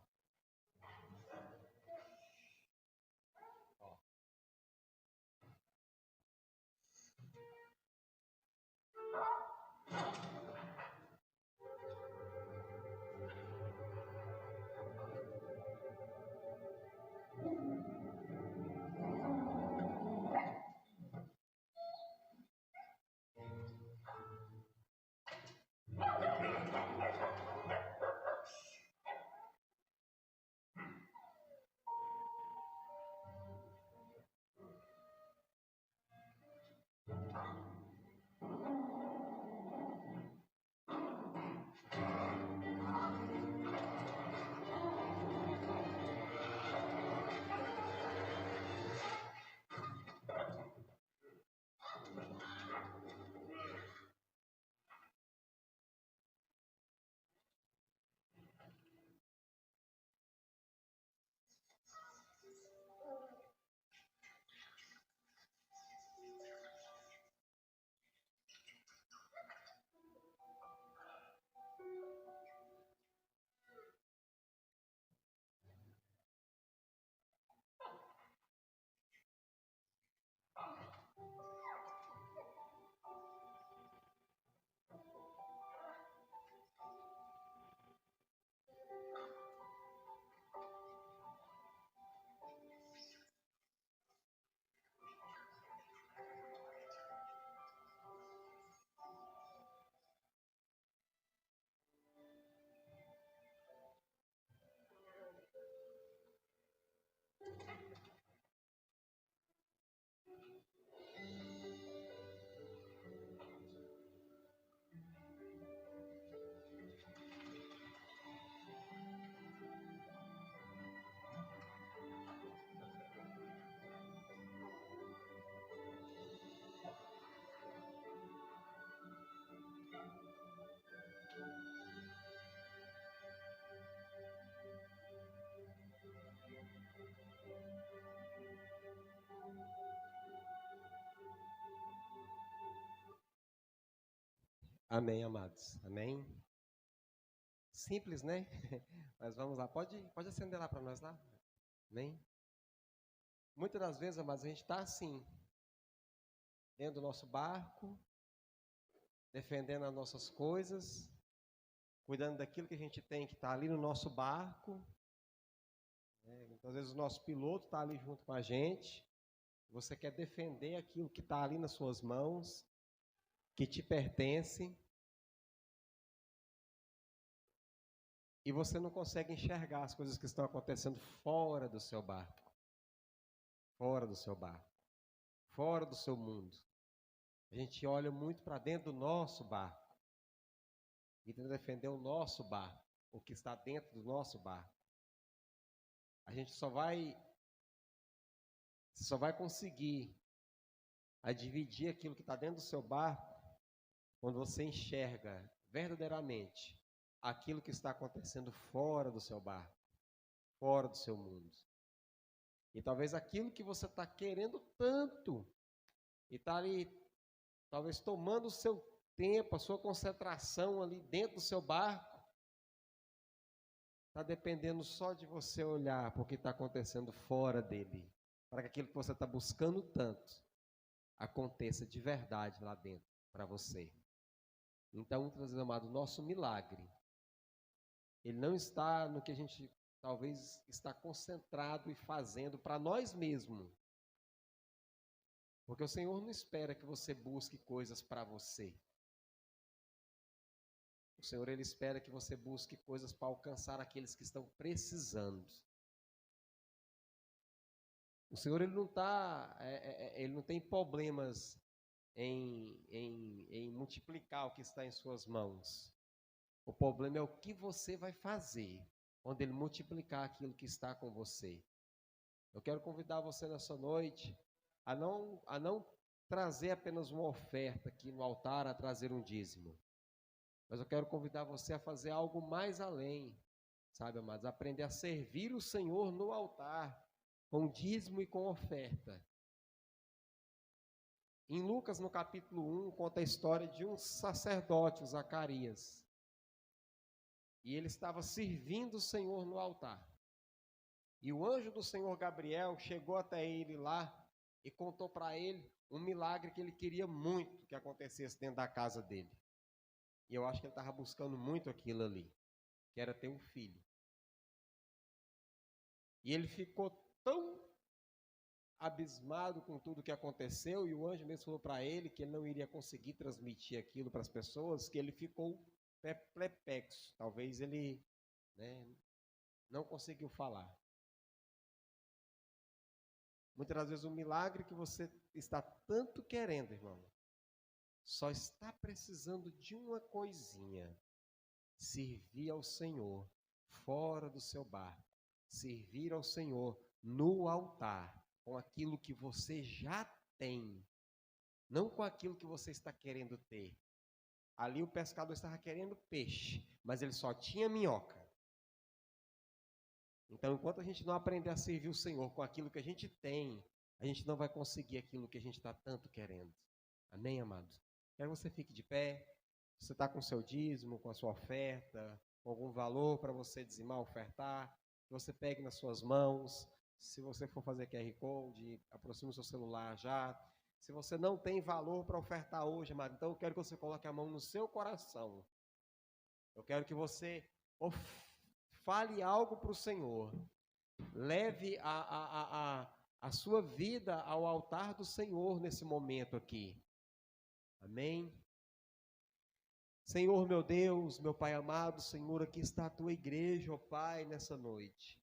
Speaker 1: Amém, amados. Amém. Simples, né? Mas vamos lá. Pode acender lá para nós lá. Amém. Muitas das vezes, amados, a gente está assim, dentro do nosso barco, defendendo as nossas coisas, cuidando daquilo que a gente tem que está ali no nosso barco. Muitas vezes o nosso piloto está ali junto com a gente. Você quer defender aquilo que está ali nas suas mãos, que te pertence. E você não consegue enxergar as coisas que estão acontecendo fora do seu barco. Fora do seu barco. Fora do seu mundo. A gente olha muito para dentro do nosso barco. E tenta defender o nosso barco. O que está dentro do nosso barco. A gente só vai conseguir dividir aquilo que está dentro do seu barco quando você enxerga verdadeiramente aquilo que está acontecendo fora do seu barco, fora do seu mundo. E talvez aquilo que você está querendo tanto e está ali, talvez tomando o seu tempo, a sua concentração ali dentro do seu barco, está dependendo só de você olhar para o que está acontecendo fora dele, para que aquilo que você está buscando tanto aconteça de verdade lá dentro para você. Então, muitas vezes, amado, nosso milagre, ele não está no que a gente talvez está concentrado e fazendo para nós mesmos. Porque o Senhor não espera que você busque coisas para você. O Senhor, Ele espera que você busque coisas para alcançar aqueles que estão precisando. O Senhor, Ele não tem problemas em multiplicar o que está em suas mãos. O problema é o que você vai fazer quando Ele multiplicar aquilo que está com você. Eu quero convidar você nessa noite a não trazer apenas uma oferta aqui no altar, a trazer um dízimo. Mas eu quero convidar você a fazer algo mais além, sabe, amados? Aprender a servir o Senhor no altar, com dízimo e com oferta. Em Lucas, no capítulo 1, conta a história de um sacerdote, o Zacarias. E ele estava servindo o Senhor no altar. E o anjo do Senhor Gabriel chegou até ele lá e contou para ele um milagre que ele queria muito que acontecesse dentro da casa dele. E eu acho que ele estava buscando muito aquilo ali, que era ter um filho. E ele ficou tão abismado com tudo que aconteceu, e o anjo mesmo falou para ele que ele não iria conseguir transmitir aquilo para as pessoas, que ele ficou perplexo. Talvez ele não conseguiu falar. Muitas das vezes o milagre que você está tanto querendo, irmão, só está precisando de uma coisinha: servir ao Senhor fora do seu barco, servir ao Senhor no altar, com aquilo que você já tem, não com aquilo que você está querendo ter. Ali o pescador estava querendo peixe, mas ele só tinha minhoca. Então, enquanto a gente não aprender a servir o Senhor com aquilo que a gente tem, a gente não vai conseguir aquilo que a gente está tanto querendo. Amém, amados? Quero que você fique de pé. Você está com o seu dízimo, com a sua oferta, com algum valor para você dizimar, ofertar, que você pegue nas suas mãos. Se você for fazer QR Code, aproxime o seu celular já. Se você não tem valor para ofertar hoje, amado, então eu quero que você coloque a mão no seu coração. Eu quero que você fale algo para o Senhor. Leve a sua vida ao altar do Senhor nesse momento aqui. Amém? Senhor, meu Deus, meu Pai amado, Senhor, aqui está a tua igreja, ó Pai, nessa noite.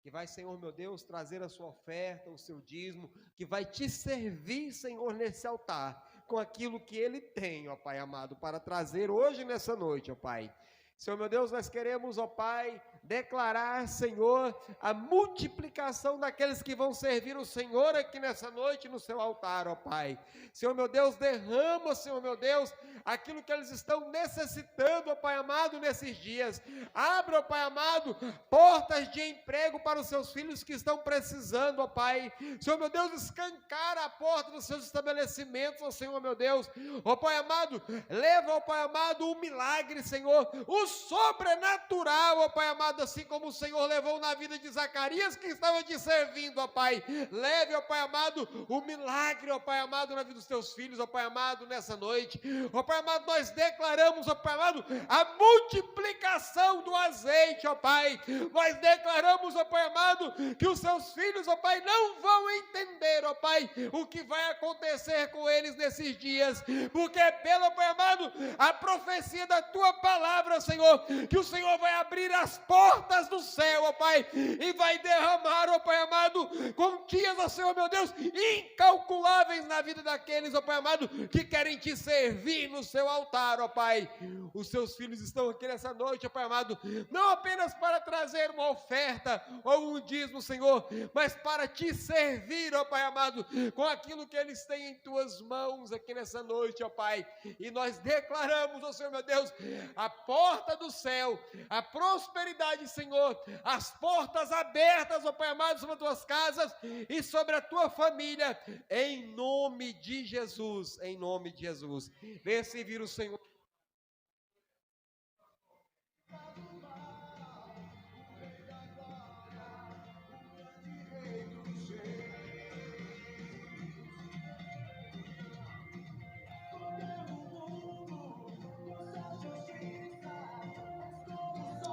Speaker 1: Que vai, Senhor, meu Deus, trazer a sua oferta, o seu dízimo, que vai te servir, Senhor, nesse altar, com aquilo que Ele tem, ó Pai amado, para trazer hoje nessa noite, ó Pai. Senhor, meu Deus, nós queremos, ó Pai, declarar, Senhor, a multiplicação daqueles que vão servir o Senhor aqui nessa noite no seu altar, ó Pai. Senhor meu Deus, derrama, Senhor meu Deus, aquilo que eles estão necessitando, ó Pai amado, nesses dias. Abra, ó Pai amado, portas de emprego para os seus filhos que estão precisando, ó Pai. Senhor meu Deus, escancara a porta dos seus estabelecimentos, ó Senhor meu Deus. Ó Pai amado, leva, ó Pai amado, o milagre, Senhor, o sobrenatural, ó Pai amado, assim como o Senhor levou na vida de Zacarias, que estava te servindo, ó Pai. Leve, ó Pai amado, o milagre, ó Pai amado, na vida dos teus filhos, ó Pai amado, nessa noite. Ó Pai amado, nós declaramos, ó Pai amado, a multiplicação do azeite, ó Pai. Nós declaramos, ó Pai amado, que os seus filhos, ó Pai, não vão entender, ó Pai, o que vai acontecer com eles nesses dias, porque é pelo, Pai amado, a profecia da tua palavra, Senhor, que o Senhor vai abrir as portas do céu, ó Pai, e vai derramar, ó Pai amado, quantias, ó Senhor meu Deus, incalculáveis na vida daqueles, ó Pai amado, que querem te servir no seu altar, ó Pai. Os seus filhos estão aqui nessa noite, ó Pai amado, não apenas para trazer uma oferta ou um dízimo, Senhor, mas para te servir, ó Pai amado, com aquilo que eles têm em tuas mãos aqui nessa noite, ó Pai. E nós declaramos, ó Senhor meu Deus, a porta do céu, a prosperidade, Senhor, as portas abertas, ó Pai amado, sobre as tuas casas e sobre a tua família, em nome de Jesus, em nome de Jesus. Venha servir o Senhor.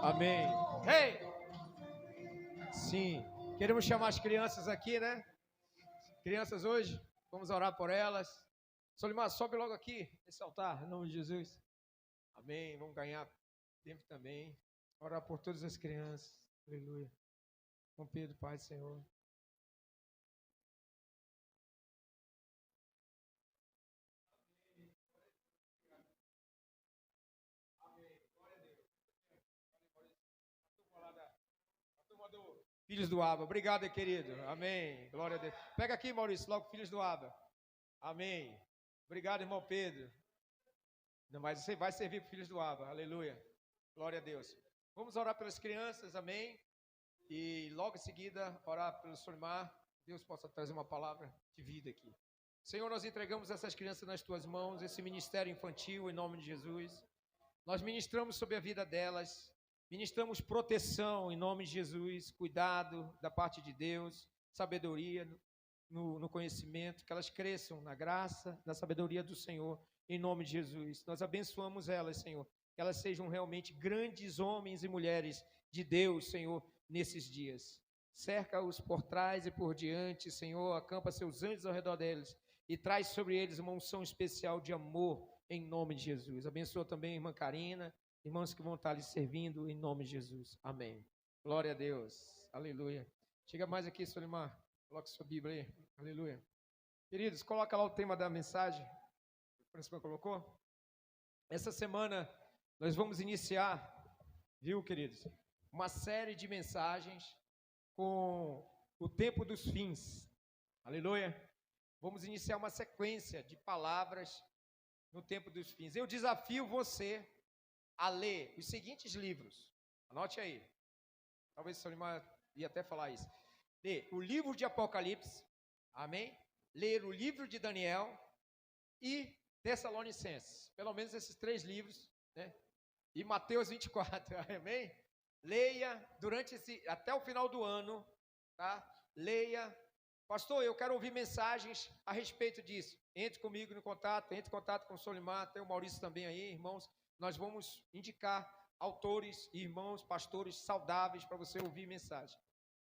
Speaker 3: Amém. Hey! Sim, queremos chamar as crianças aqui, né? Crianças hoje, vamos orar por elas. Solimar, sobe logo aqui, esse altar, em nome de Jesus. Amém, vamos ganhar tempo também. Orar por todas as crianças. Aleluia. Com Pedro, Pai do Senhor. Filhos do Abba, obrigado, querido, amém, glória a Deus. Pega aqui, Maurício, logo, filhos do Abba, amém. Obrigado, irmão Pedro. Não, mas você vai servir para filhos do Abba, aleluia, glória a Deus. Vamos orar pelas crianças, amém. E logo em seguida, orar pelo Solimar, Deus possa trazer uma palavra de vida aqui. Senhor, nós entregamos essas crianças nas tuas mãos, esse ministério infantil, em nome de Jesus. Nós ministramos sobre a vida delas. Ministramos proteção em nome de Jesus, cuidado da parte de Deus, sabedoria no conhecimento, que elas cresçam na graça, na sabedoria do Senhor, em nome de Jesus. Nós abençoamos elas, Senhor, que elas sejam realmente grandes homens e mulheres de Deus, Senhor, nesses dias. Cerca-os por trás e por diante, Senhor, acampa seus anjos ao redor deles e traz sobre eles uma unção especial de amor, em nome de Jesus. Abençoa também a irmã Karina, irmãos que vão estar ali servindo em nome de Jesus. Amém. Glória a Deus. Aleluia. Chega mais aqui, Solimar. Coloque sua Bíblia aí. Aleluia. Queridos, coloca lá o tema da mensagem. O Francisco colocou? Essa semana nós vamos iniciar, viu, queridos, uma série de mensagens com o tempo dos fins. Aleluia. Vamos iniciar uma sequência de palavras no tempo dos fins. Eu desafio você a ler os seguintes livros. Anote aí. Talvez o Solimar ia até falar isso. Ler o livro de Apocalipse. Amém? Ler o livro de Daniel e Tessalonicenses. Pelo menos esses 3 livros, né? E Mateus 24. Amém? Leia durante até o final do ano, tá? Leia. Pastor, eu quero ouvir mensagens a respeito disso. Entre comigo no contato, entre em contato com o Solimar, tem o Maurício também aí, irmãos. Nós vamos indicar autores, irmãos, pastores saudáveis para você ouvir mensagem.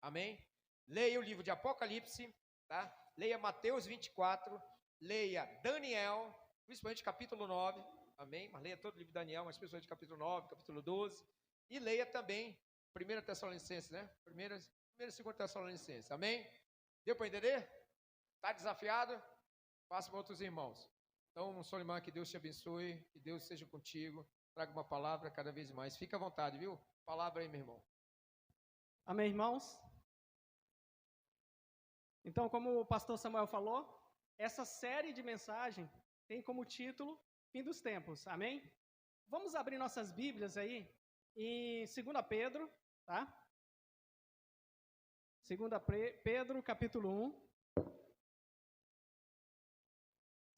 Speaker 3: Amém? Leia o livro de Apocalipse, tá? Leia Mateus 24, leia Daniel, principalmente capítulo 9, amém? Mas leia todo o livro de Daniel, mas principalmente capítulo 9, capítulo 12, e leia também 1 Tessalonicenses, né? 1ª e 2ª Tessalonicenses, amém? Deu para entender? Está desafiado? Faça para outros irmãos. Então, Solimar, que Deus te abençoe, que Deus seja contigo, traga uma palavra cada vez mais. Fica à vontade, viu? Palavra aí, meu irmão.
Speaker 6: Amém, irmãos? Então, como o pastor Samuel falou, essa série de mensagem tem como título Fim dos Tempos. Amém? Vamos abrir nossas Bíblias aí em 2 Pedro, tá? 2 Pedro, capítulo 1.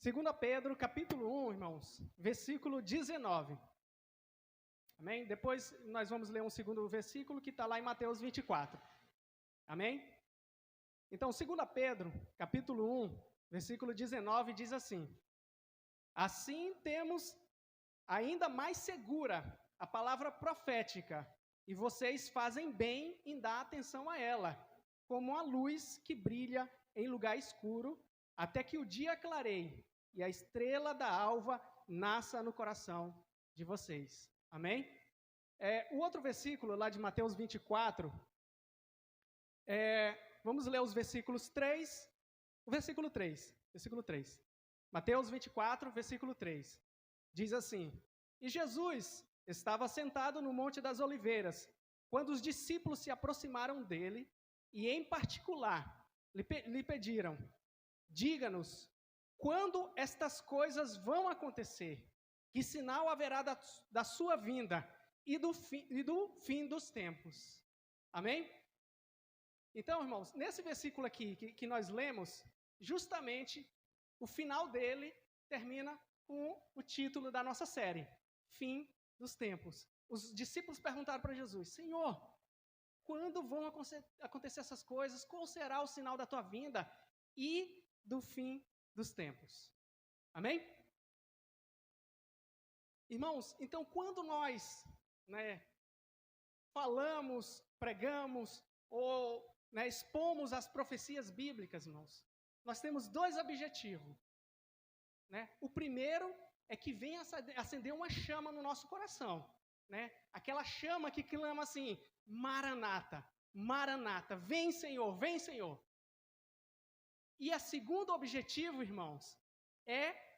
Speaker 6: 2 Pedro, capítulo 1, irmãos, versículo 19. Amém? Depois nós vamos ler um segundo versículo que está lá em Mateus 24. Amém? Então, 2 Pedro, capítulo 1, versículo 19, diz assim: assim temos ainda mais segura a palavra profética, e vocês fazem bem em dar atenção a ela, como a luz que brilha em lugar escuro, até que o dia clareie e a estrela da alva nasça no coração de vocês. Amém? O outro versículo lá de Mateus 24, vamos ler os versículos 3, o versículo 3. Mateus 24, versículo 3. Diz assim: e Jesus estava sentado no Monte das Oliveiras, quando os discípulos se aproximaram dele e, em particular, lhe pediram: diga-nos, quando estas coisas vão acontecer? Que sinal haverá da sua vinda e do fim dos tempos? Amém? Então, irmãos, nesse versículo aqui que nós lemos, justamente o final dele termina com o título da nossa série, Fim dos Tempos. Os discípulos perguntaram para Jesus: Senhor, quando vão acontecer essas coisas? Qual será o sinal da tua vinda e do fim dos tempos? Amém? Irmãos, então quando nós falamos, pregamos ou expomos as profecias bíblicas, irmãos, nós temos dois objetivos. O primeiro é que venha acender uma chama no nosso coração. Aquela chama que clama assim: Maranata, Maranata, vem Senhor, vem Senhor. E o segundo objetivo, irmãos, é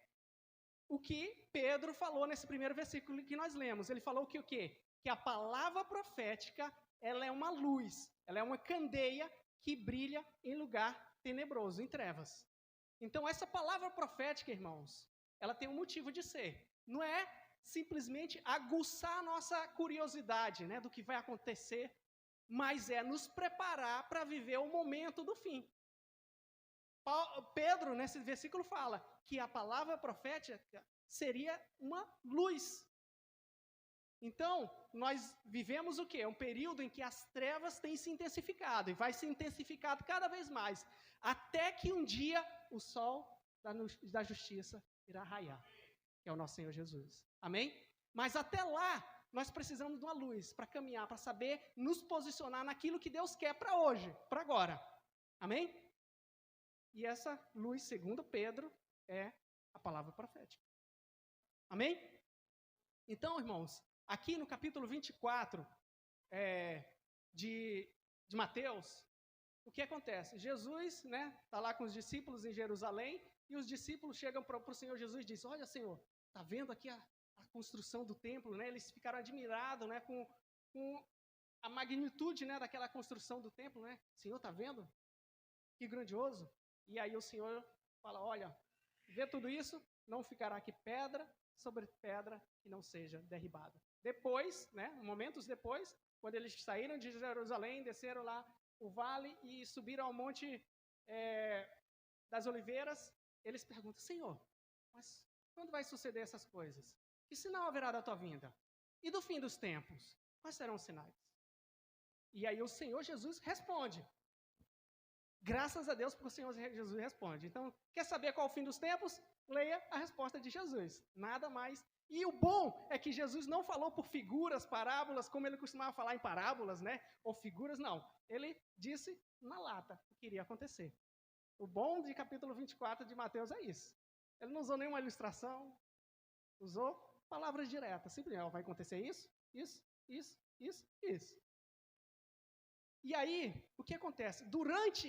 Speaker 6: o que Pedro falou nesse primeiro versículo que nós lemos. Ele falou que o quê? Que a palavra profética, ela é uma luz, ela é uma candeia que brilha em lugar tenebroso, em trevas. Então, essa palavra profética, irmãos, ela tem um motivo de ser. Não é simplesmente aguçar a nossa curiosidade, do que vai acontecer, mas é nos preparar para viver o momento do fim. Pedro, nesse versículo, fala que a palavra profética seria uma luz. Então, nós vivemos o quê? Um período em que as trevas têm se intensificado, e vai se intensificando cada vez mais, até que um dia o sol da justiça irá raiar, que é o nosso Senhor Jesus. Amém? Mas até lá, nós precisamos de uma luz para caminhar, para saber nos posicionar naquilo que Deus quer para hoje, para agora. Amém? E essa luz, segundo Pedro, é a palavra profética. Amém? Então, irmãos, aqui no capítulo 24 de Mateus, o que acontece? Jesus está lá com os discípulos em Jerusalém, e os discípulos chegam para o Senhor Jesus e dizem: olha, Senhor, está vendo aqui a construção do templo? Eles ficaram admirados com a magnitude daquela construção do templo. Senhor, está vendo? Que grandioso. E aí o Senhor fala: olha, vê tudo isso, não ficará aqui pedra sobre pedra que não seja derribada. Depois, momentos depois, quando eles saíram de Jerusalém, desceram lá o vale e subiram ao Monte das Oliveiras, eles perguntam: Senhor, mas quando vai suceder essas coisas? Que sinal haverá da tua vinda? E do fim dos tempos? Quais serão os sinais? E aí o Senhor Jesus responde. Graças a Deus, porque o Senhor Jesus responde. Então, quer saber qual é o fim dos tempos? Leia a resposta de Jesus. Nada mais. E o bom é que Jesus não falou por figuras, parábolas, como ele costumava falar em parábolas, ou figuras, não. Ele disse na lata o que iria acontecer. O bom de capítulo 24 de Mateus é isso. Ele não usou nenhuma ilustração, usou palavras diretas. Simplesmente, vai acontecer isso, isso, isso, isso, isso. E aí, o que acontece? Durante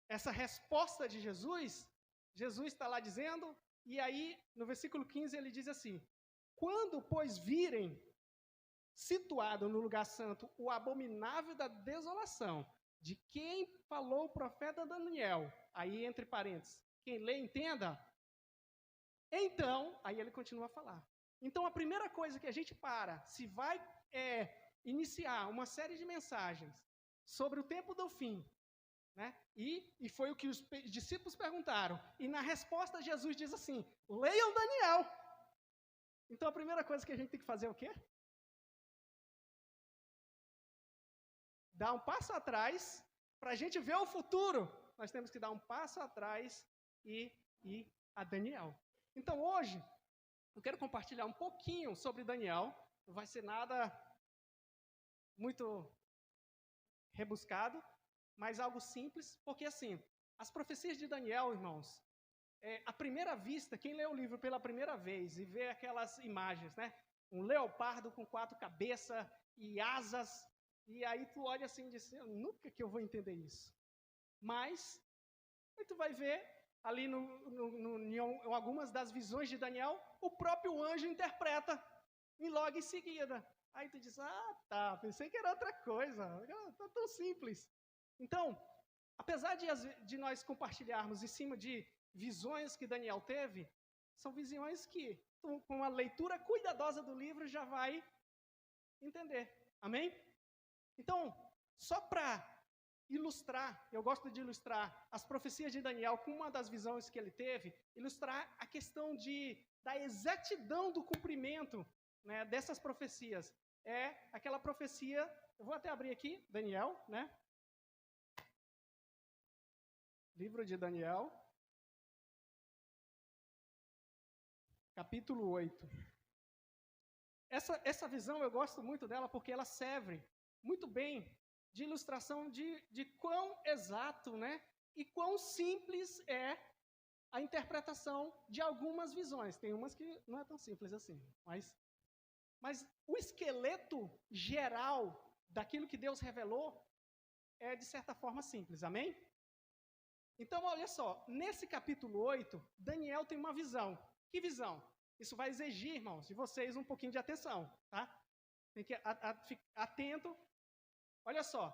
Speaker 6: essa resposta de Jesus, Jesus está lá dizendo, e aí, no versículo 15, ele diz assim: quando, pois, virem situado no lugar santo o abominável da desolação, de quem falou o profeta Daniel, aí entre parênteses, quem lê entenda, então, aí ele continua a falar. Então, a primeira coisa que a gente se vai iniciar uma série de mensagens sobre o tempo do fim, né? E foi o que os discípulos perguntaram, e na resposta Jesus diz assim, leiam Daniel. Então, a primeira coisa que a gente tem que fazer é o quê? Dar um passo atrás, para a gente ver o futuro, nós temos que dar um passo atrás e ir a Daniel. Então, hoje, eu quero compartilhar um pouquinho sobre Daniel, não vai ser nada muito rebuscado, mas algo simples, porque assim, as profecias de Daniel, irmãos, à primeira vista, quem lê o livro pela primeira vez e vê aquelas imagens, né? Um leopardo com 4 cabeças e asas, e aí tu olha assim e diz, nunca que eu vou entender isso. Mas, aí tu vai ver, ali em algumas das visões de Daniel, o próprio anjo interpreta, e logo em seguida. Aí tu diz, tá, pensei que era outra coisa, tá tão simples. Então, apesar de nós compartilharmos em cima de visões que Daniel teve, são visões que, com a leitura cuidadosa do livro, já vai entender. Amém? Então, só para ilustrar, eu gosto de ilustrar as profecias de Daniel com uma das visões que ele teve, ilustrar a questão da exatidão do cumprimento, né, dessas profecias. É aquela profecia, eu vou até abrir aqui, Daniel, né? Livro de Daniel, capítulo 8. Essa visão eu gosto muito dela porque ela serve muito bem de ilustração de quão exato, né, e quão simples é a interpretação de algumas visões. Tem umas que não é tão simples assim, mas o esqueleto geral daquilo que Deus revelou é, de certa forma, simples. Amém? Então, olha só, nesse capítulo 8, Daniel tem uma visão. Que visão? Isso vai exigir, irmãos, de vocês um pouquinho de atenção, tá? Tem que ficar atento. Olha só,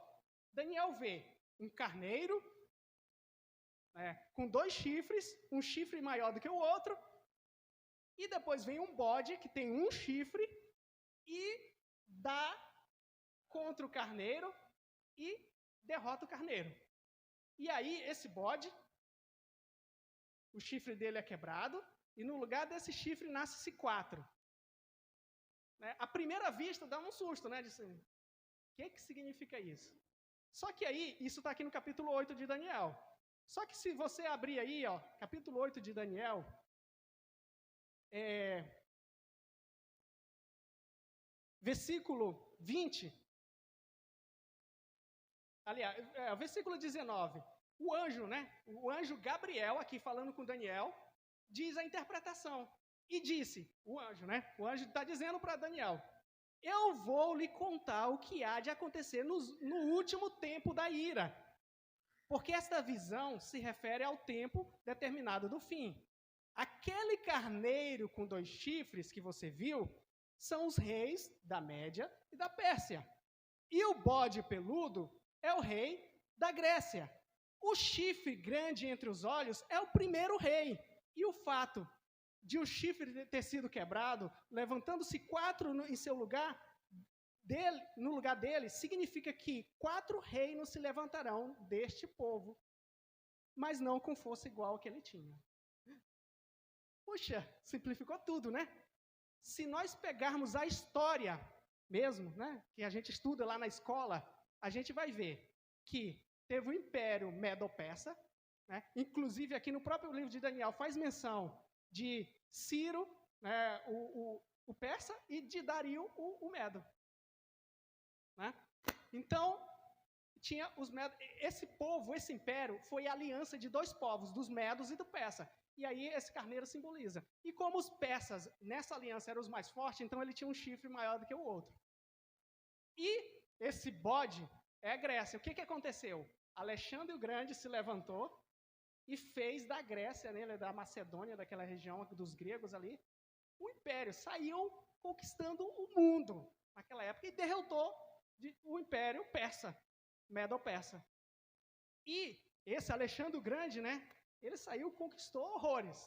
Speaker 6: Daniel vê um carneiro, com 2 chifres, um chifre maior do que o outro, e depois vem um bode que tem um chifre e dá contra o carneiro e derrota o carneiro. E aí, esse bode, o chifre dele é quebrado, e no lugar desse chifre nasce-se 4. Né? À primeira vista dá um susto, né? O que significa isso? Só que aí, isso está aqui no capítulo 8 de Daniel. Só que se você abrir aí, ó, capítulo 8 de Daniel, versículo 20, aliás, versículo 19, o anjo, né? O anjo Gabriel, aqui falando com Daniel, diz a interpretação. E disse, o anjo, né? O anjo está dizendo para Daniel, eu vou lhe contar o que há de acontecer no último tempo da ira. Porque esta visão se refere ao tempo determinado do fim. Aquele carneiro com 2 chifres que você viu são os reis da Média e da Pérsia. E o bode peludo é o rei da Grécia. O chifre grande entre os olhos é o primeiro rei. E o fato de o chifre ter sido quebrado, levantando-se 4 em seu lugar, no lugar dele, significa que 4 reinos se levantarão deste povo, mas não com força igual ao que ele tinha. Puxa, simplificou tudo, né? Se nós pegarmos a história mesmo, né, que a gente estuda lá na escola, a gente vai ver que teve o Império Medo-Persa, né? Inclusive aqui no próprio livro de Daniel faz menção de Ciro, né, o persa, e de Dario, o Medo. Né? Então, tinha os Medos. Esse povo, esse império, foi a aliança de 2 povos, dos Medos e do Persa. E aí esse carneiro simboliza. E como os persas, nessa aliança, eram os mais fortes, então ele tinha um chifre maior do que o outro. E esse bode é a Grécia. O que aconteceu? Alexandre o Grande se levantou e fez da Grécia, né, da Macedônia, daquela região dos gregos ali, um império. Saiu conquistando o mundo. naquela época, e derrotou o Império Persa, Medo-Persa. E esse Alexandre o Grande, né, ele saiu e conquistou horrores.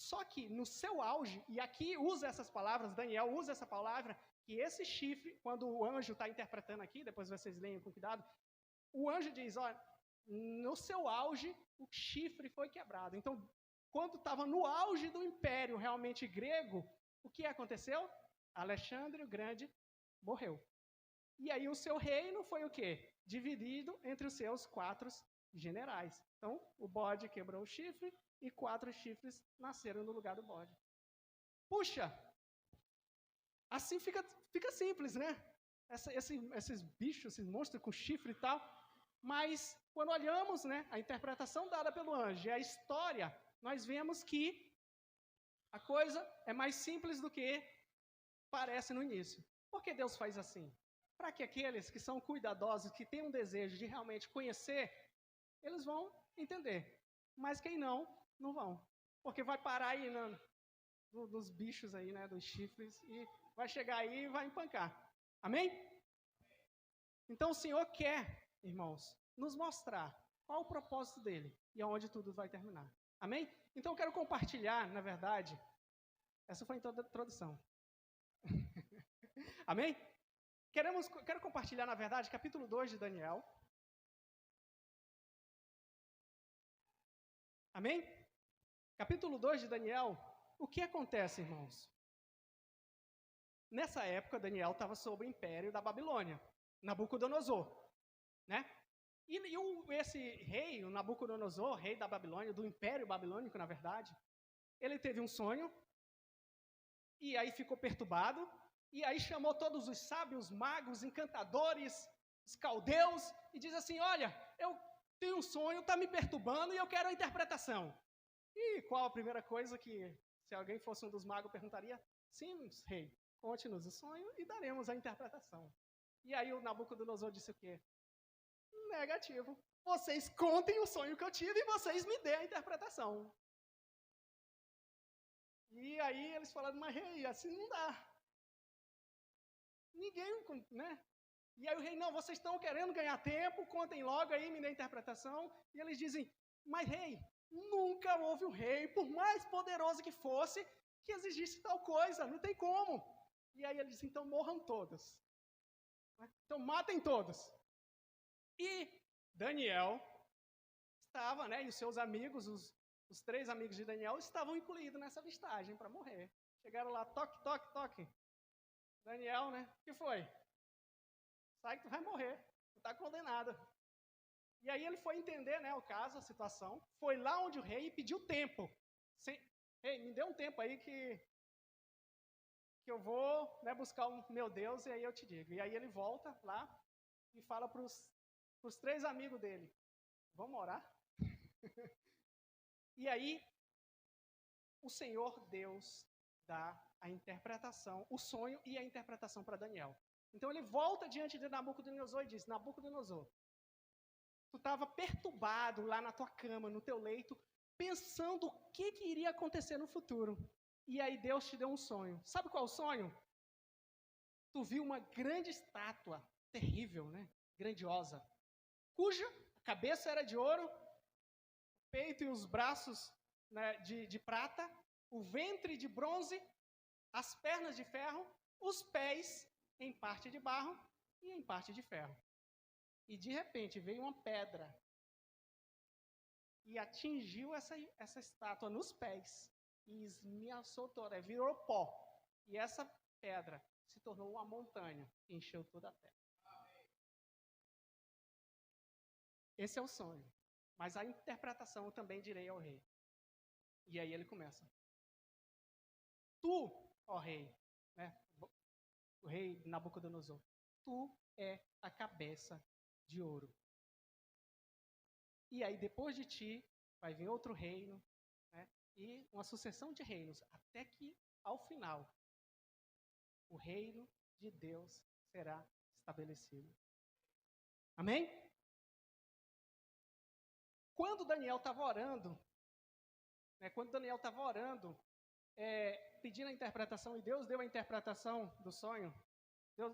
Speaker 6: Só que no seu auge, e aqui usa essas palavras, Daniel usa essa palavra, que esse chifre, quando o anjo está interpretando aqui, depois vocês leiam com cuidado, o anjo diz, olha, no seu auge, o chifre foi quebrado. Então, quando estava no auge do império realmente grego, o que aconteceu? Alexandre o Grande morreu. E aí o seu reino foi o quê? Dividido entre os seus 4 generais. Então, o bode quebrou o chifre e 4 chifres nasceram no lugar do bode. Puxa! Assim fica simples, né? Esses bichos, esses monstros com chifre e tal. Mas, quando olhamos, né, a interpretação dada pelo anjo e a história, nós vemos que a coisa é mais simples do que parece no início. Por que Deus faz assim? Para que aqueles que são cuidadosos, que têm um desejo de realmente conhecer, eles vão entender. Mas quem não vão. Porque vai parar aí nos bichos aí, né, dos chifres, e vai chegar aí e vai empancar. Amém? Então o Senhor quer, irmãos, nos mostrar qual o propósito dele e aonde tudo vai terminar. Amém? Então eu quero compartilhar, na verdade, essa foi toda a introdução. Amém? Quero compartilhar, na verdade, capítulo 2 de Daniel. Amém? Capítulo 2 de Daniel, o que acontece, irmãos? Nessa época, Daniel estava sob o império da Babilônia, Nabucodonosor, né? E esse rei, o Nabucodonosor, rei da Babilônia, do império babilônico, na verdade, ele teve um sonho, e aí ficou perturbado, e aí chamou todos os sábios, magos, encantadores, os caldeus, e diz assim, olha, eu tenho um sonho, está me perturbando, e eu quero a interpretação. E qual a primeira coisa que, se alguém fosse um dos magos, perguntaria? Sim, rei, conte-nos o sonho e daremos a interpretação. E aí o Nabucodonosor disse o quê? Negativo. Vocês contem o sonho que eu tive e vocês me dêem a interpretação. E aí eles falaram, mas rei, assim não dá. Ninguém, né? E aí o rei, não, vocês estão querendo ganhar tempo, contem logo aí, me dê a interpretação. E eles dizem, mas rei, nunca houve um rei, por mais poderoso que fosse, que exigisse tal coisa, não tem como. E aí ele disse, então morram todos. Então matem todos. E Daniel estava, né, e os seus amigos, os 3 amigos de Daniel, estavam incluídos nessa listagem para morrer. Chegaram lá, toque, toque, toque. Daniel, né, o que foi? Sai que tu vai morrer, tu está condenado. E aí ele foi entender, né, o caso, a situação, foi lá onde o rei pediu tempo. Rei, me dê um tempo aí que eu vou, né, buscar o meu Deus e aí eu te digo. E aí ele volta lá e fala para os 3 amigos dele, vamos orar? E aí o Senhor Deus dá a interpretação, o sonho e a interpretação para Daniel. Então ele volta diante de Nabucodonosor e diz, Nabucodonosor, tu estava perturbado lá na tua cama, no teu leito, pensando o que iria acontecer no futuro. E aí Deus te deu um sonho. Sabe qual é o sonho? Tu viu uma grande estátua, terrível, né? Grandiosa, cuja cabeça era de ouro, o peito e os braços, né, de prata, o ventre de bronze, as pernas de ferro, os pés em parte de barro e em parte de ferro. E de repente veio uma pedra e atingiu essa estátua nos pés e esmiaçou toda, virou pó. E essa pedra se tornou uma montanha e encheu toda a terra. Esse é o sonho. Mas a interpretação eu também direi ao rei. E aí ele começa. Tu, ó rei, né? O rei Nabucodonosor, tu é a cabeça de ouro. E aí depois de ti vai vir outro reino, né? E uma sucessão de reinos, até que ao final o reino de Deus será estabelecido. Amém? Quando Daniel estava orando, né, pedindo a interpretação, e Deus deu a interpretação do sonho,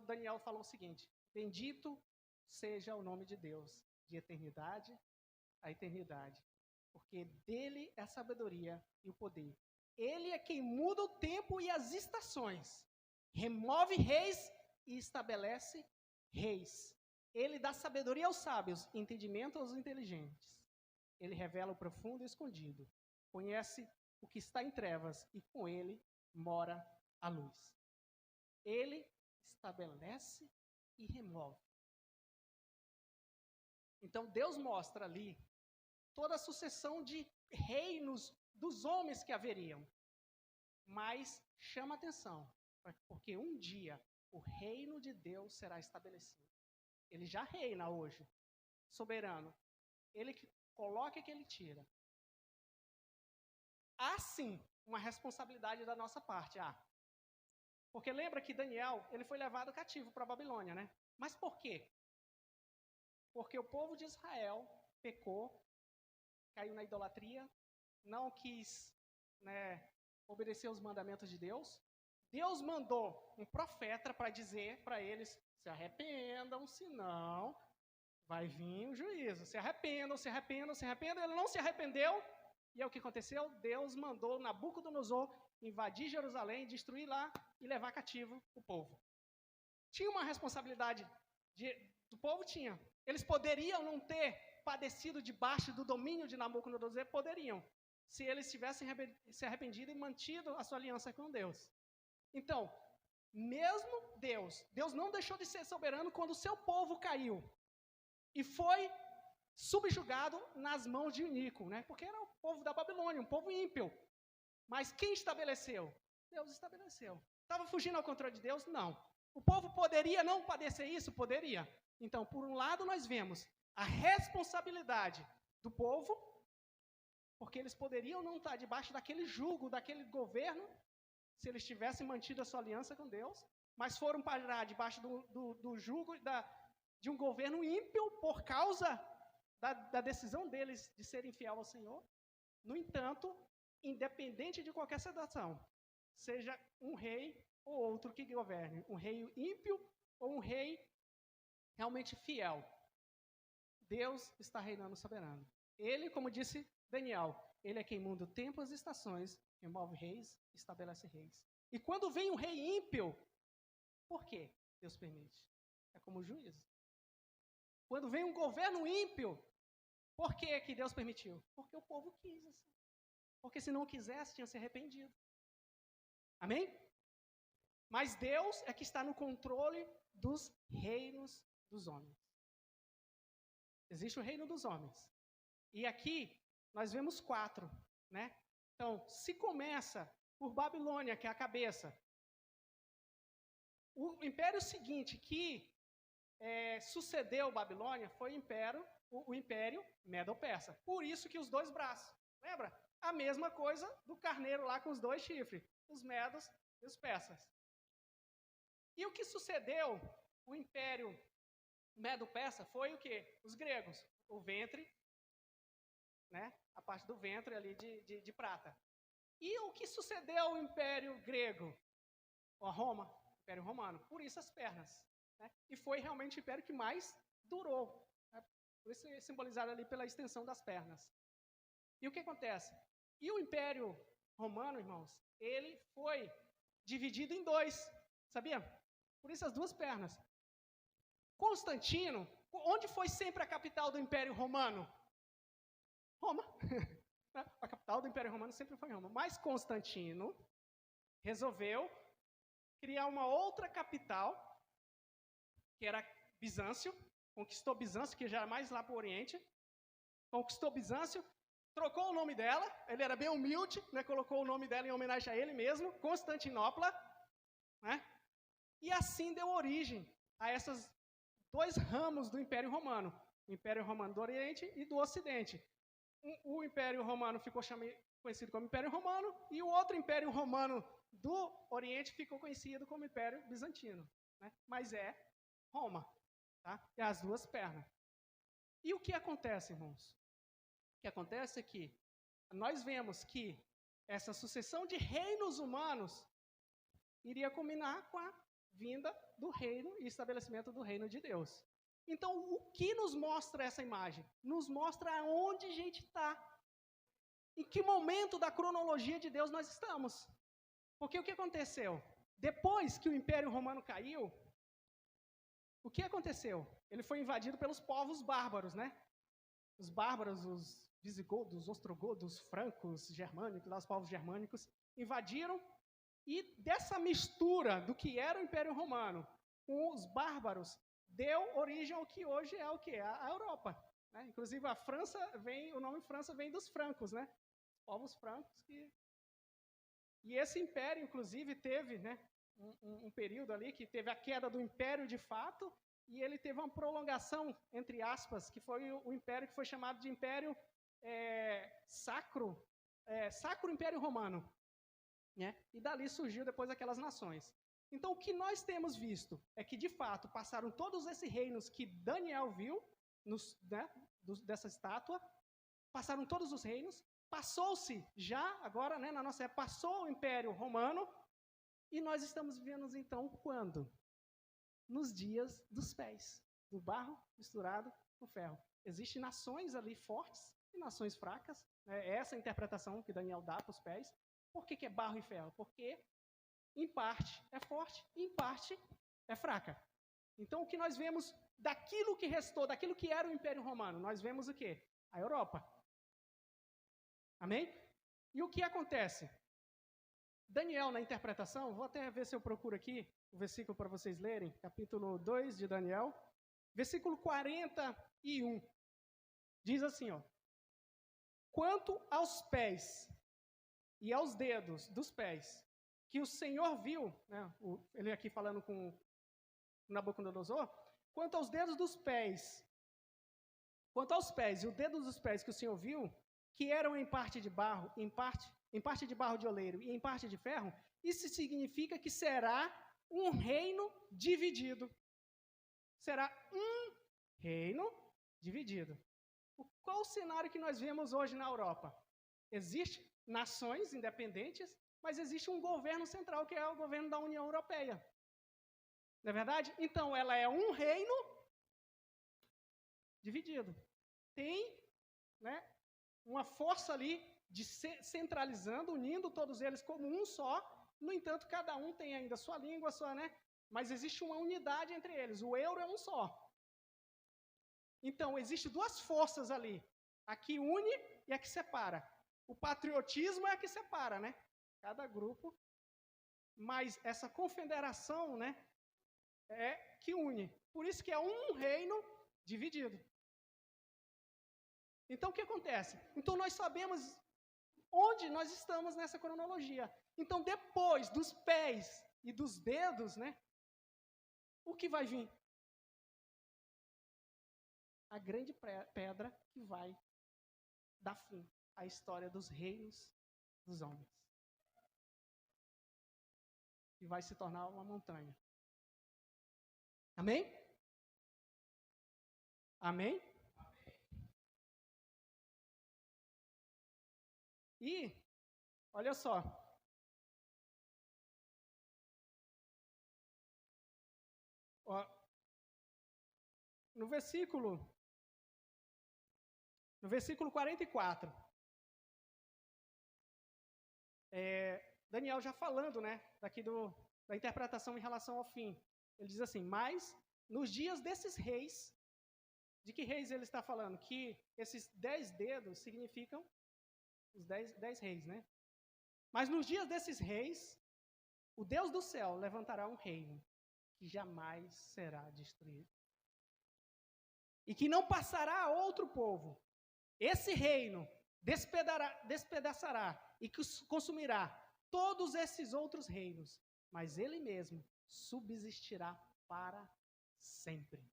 Speaker 6: Daniel falou o seguinte: bendito seja o nome de Deus, de eternidade a eternidade, porque dele é a sabedoria e o poder. Ele é quem muda o tempo e as estações, remove reis e estabelece reis. Ele dá sabedoria aos sábios, entendimento aos inteligentes. Ele revela o profundo e o escondido, conhece o que está em trevas e com ele mora a luz. Ele estabelece e remove. Então Deus mostra ali toda a sucessão de reinos dos homens que haveriam. Mas chama atenção, porque um dia o reino de Deus será estabelecido. Ele já reina hoje, soberano. Ele que coloca e que ele tira. Há sim uma responsabilidade da nossa parte. Porque lembra que Daniel, ele foi levado cativo para a Babilônia, né? Mas por quê? Porque o povo de Israel pecou, caiu na idolatria, não quis, obedecer os mandamentos de Deus. Deus mandou um profeta para dizer para eles: se arrependam, senão vai vir o juízo. Se arrependam, se arrependam, se arrependam. Ele não se arrependeu. E é o que aconteceu? Deus mandou Nabucodonosor invadir Jerusalém, destruir lá e levar cativo o povo. Tinha uma responsabilidade do povo? Tinha. Eles poderiam não ter padecido debaixo do domínio de Nabucodonosor? Poderiam, se eles tivessem se arrependido e mantido a sua aliança com Deus. Então, mesmo Deus não deixou de ser soberano quando o seu povo caiu e foi subjugado nas mãos de Nico, porque era o povo da Babilônia, um povo ímpio. Mas quem estabeleceu? Deus estabeleceu. Estava fugindo ao controle de Deus? Não. O povo poderia não padecer isso? Poderia. Então, por um lado, nós vemos a responsabilidade do povo, porque eles poderiam não estar debaixo daquele jugo, daquele governo, se eles tivessem mantido a sua aliança com Deus, mas foram parar debaixo do jugo de um governo ímpio por causa da decisão deles de serem fiel ao Senhor. No entanto, independente de qualquer situação, seja um rei ou outro que governe, um rei ímpio ou um rei realmente fiel, Deus está reinando soberano. Ele, como disse Daniel, ele é quem muda o tempo e as estações, remove reis, estabelece reis. E quando vem um rei ímpio, por quê? Deus permite. É como juiz. Quando vem um governo ímpio, por que Deus permitiu? Porque o povo quis assim. Porque se não quisesse, tinha se arrependido. Amém? Mas Deus é que está no controle dos reinos dos homens. Existe o reino dos homens. E aqui nós vemos 4, Então, se começa por Babilônia, que é a cabeça, o império seguinte que sucedeu Babilônia foi o império Medo-Persa. Por isso que os 2 braços. Lembra? A mesma coisa do carneiro lá com os 2 chifres, os medos e os persas. E o que sucedeu, o império Medo-Persa, foi o quê? Os gregos, o ventre, a parte do ventre ali de prata. E o que sucedeu ao império grego? A Roma, o império romano, por isso as pernas. E foi realmente o império que mais durou. Por isso é simbolizado ali pela extensão das pernas. E o que acontece? E o Império Romano, irmãos, ele foi dividido em 2, sabia? Por isso as 2 pernas. Constantino, onde foi sempre a capital do Império Romano? Roma. A capital do Império Romano sempre foi Roma. Mas Constantino resolveu criar uma outra capital, que era Bizâncio, conquistou Bizâncio, que já é mais lá para o Oriente, conquistou Bizâncio, trocou o nome dela, ele era bem humilde, colocou o nome dela em homenagem a ele mesmo, Constantinopla, e assim deu origem a esses 2 ramos do Império Romano, o Império Romano do Oriente e do Ocidente. O Império Romano ficou conhecido como Império Romano, e o outro Império Romano do Oriente ficou conhecido como Império Bizantino, mas é Roma, é as 2 pernas. E o que acontece, irmãos? O que acontece é que nós vemos que essa sucessão de reinos humanos iria culminar com a vinda do reino e estabelecimento do reino de Deus. Então, o que nos mostra essa imagem? Nos mostra aonde a gente está. Em que momento da cronologia de Deus nós estamos. Porque o que aconteceu? Depois que o Império Romano caiu, o que aconteceu? Ele foi invadido pelos povos bárbaros, né? Os bárbaros, os visigodos, os ostrogodos, os francos, germânicos, os povos germânicos, invadiram, e dessa mistura do que era o Império Romano com os bárbaros, deu origem ao que hoje é o quê? A Europa. Né? Inclusive a França o nome França vem dos francos, né? Povos francos que... E esse império, inclusive, teve, né, um período ali que teve a queda do império de fato, e ele teve uma prolongação, entre aspas, que foi o império que foi chamado de Império Sacro Império Romano. Né? E dali surgiu depois aquelas nações. Então, o que nós temos visto é que, de fato, passaram todos esses reinos que Daniel viu, né, dessa estátua, passaram todos os reinos, passou-se já, agora, né, na nossa época, passou o Império Romano, e nós estamos vivendo, então, quando? Nos dias dos pés, do barro misturado com ferro. Existem nações ali fortes e nações fracas, né? Essa é a interpretação que Daniel dá para os pés. Por que é barro e ferro? Porque, em parte, é forte e, em parte, é fraca. Então, o que nós vemos daquilo que restou, daquilo que era o Império Romano, nós vemos o quê? A Europa. Amém? E o que acontece? Daniel, na interpretação, vou até ver se eu procuro aqui o versículo para vocês lerem, capítulo 2 de Daniel, versículo 41, diz assim, ó: quanto aos pés e aos dedos dos pés, que o Senhor viu, né, ele aqui falando com Nabucodonosor, quanto aos dedos dos pés, quanto aos pés e o dedo dos pés que o Senhor viu, que eram em parte de barro, em parte de barro de oleiro e em parte de ferro, isso significa que será um reino dividido. Será um reino dividido. Qual o cenário que nós vemos hoje na Europa? Existem nações independentes, mas existe um governo central, que é o governo da União Europeia. Não é verdade? Então, ela é um reino dividido. Tem, né, uma força ali centralizando, unindo todos eles como um só. No entanto, cada um tem ainda sua língua, né? Mas existe uma unidade entre eles. O euro é um só. Então, existem duas forças ali. A que une e a que separa. O patriotismo é a que separa, né? Cada grupo. Mas essa confederação, né, é que une. Por isso que é um reino dividido. Então, o que acontece? Então, nós sabemos onde nós estamos nessa cronologia. Então, depois dos pés e dos dedos, né, o que vai vir? A grande pedra que vai dar fim à história dos reinos dos homens. E vai se tornar uma montanha. Amém? Amém? E, olha só. Ó, no versículo 44, Daniel já falando, né, daqui da interpretação em relação ao fim. Ele diz assim: mas nos dias desses reis, de que reis ele está falando? Que esses 10 dedos significam os 10 reis, né? Mas nos dias desses reis, o Deus do céu levantará um reino que jamais será destruído. E que não passará a outro povo. Esse reino despedaçará e consumirá todos esses outros reinos, mas ele mesmo subsistirá para sempre.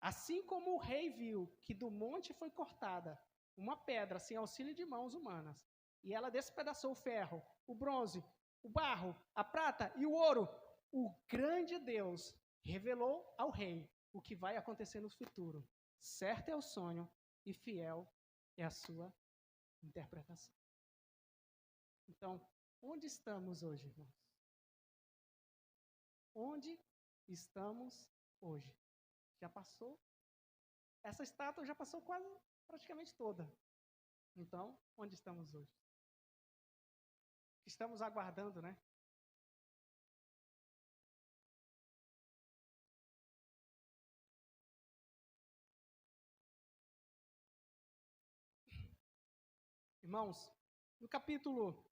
Speaker 6: Assim como o rei viu que do monte foi cortada uma pedra sem auxílio de mãos humanas, e ela despedaçou o ferro, o bronze, o barro, a prata e o ouro, o grande Deus revelou ao rei o que vai acontecer no futuro. Certo é o sonho e fiel é a sua interpretação. Então, onde estamos hoje, irmãos? Onde estamos hoje? Já passou? Essa estátua já passou quase praticamente toda. Então, onde estamos hoje? Estamos aguardando, né? Irmãos, no capítulo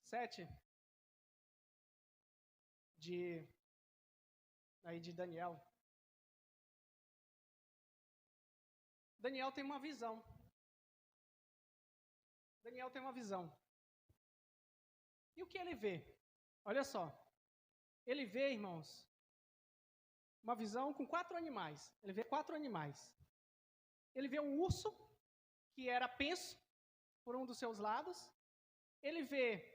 Speaker 6: 7 de Daniel, Daniel tem uma visão. Daniel tem uma visão. E o que ele vê? Olha só. Ele vê, irmãos, uma visão com 4 animais. Ele vê 4 animais. Ele vê um urso, que era penso por um dos seus lados. Ele vê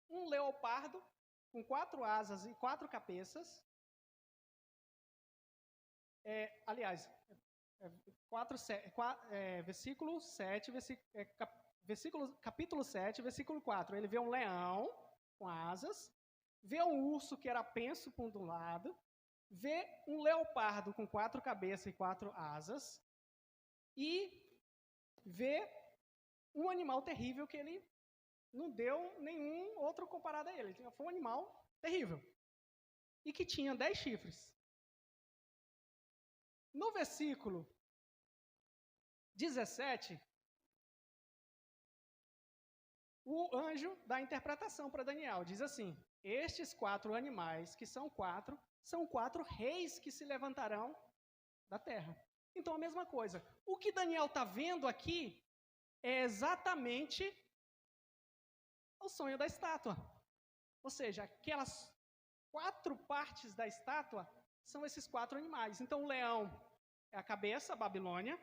Speaker 6: um leopardo com 4 asas e 4 cabeças. Versículo 7, capítulo 7, versículo 4. Ele vê um leão com asas, vê um urso que era penso por um lado, vê um leopardo com 4 cabeças e 4 asas, e vê um animal terrível que ele não deu nenhum outro comparado a ele. Foi um animal terrível. E que tinha 10 chifres. No versículo 17, o anjo dá a interpretação para Daniel. Diz assim: estes 4 animais, que são 4, são 4 reis que se levantarão da terra. Então, a mesma coisa. O que Daniel está vendo aqui é exatamente o sonho da estátua. Ou seja, aquelas 4 partes da estátua são esses 4 animais. Então, o leão é a cabeça, a Babilônia.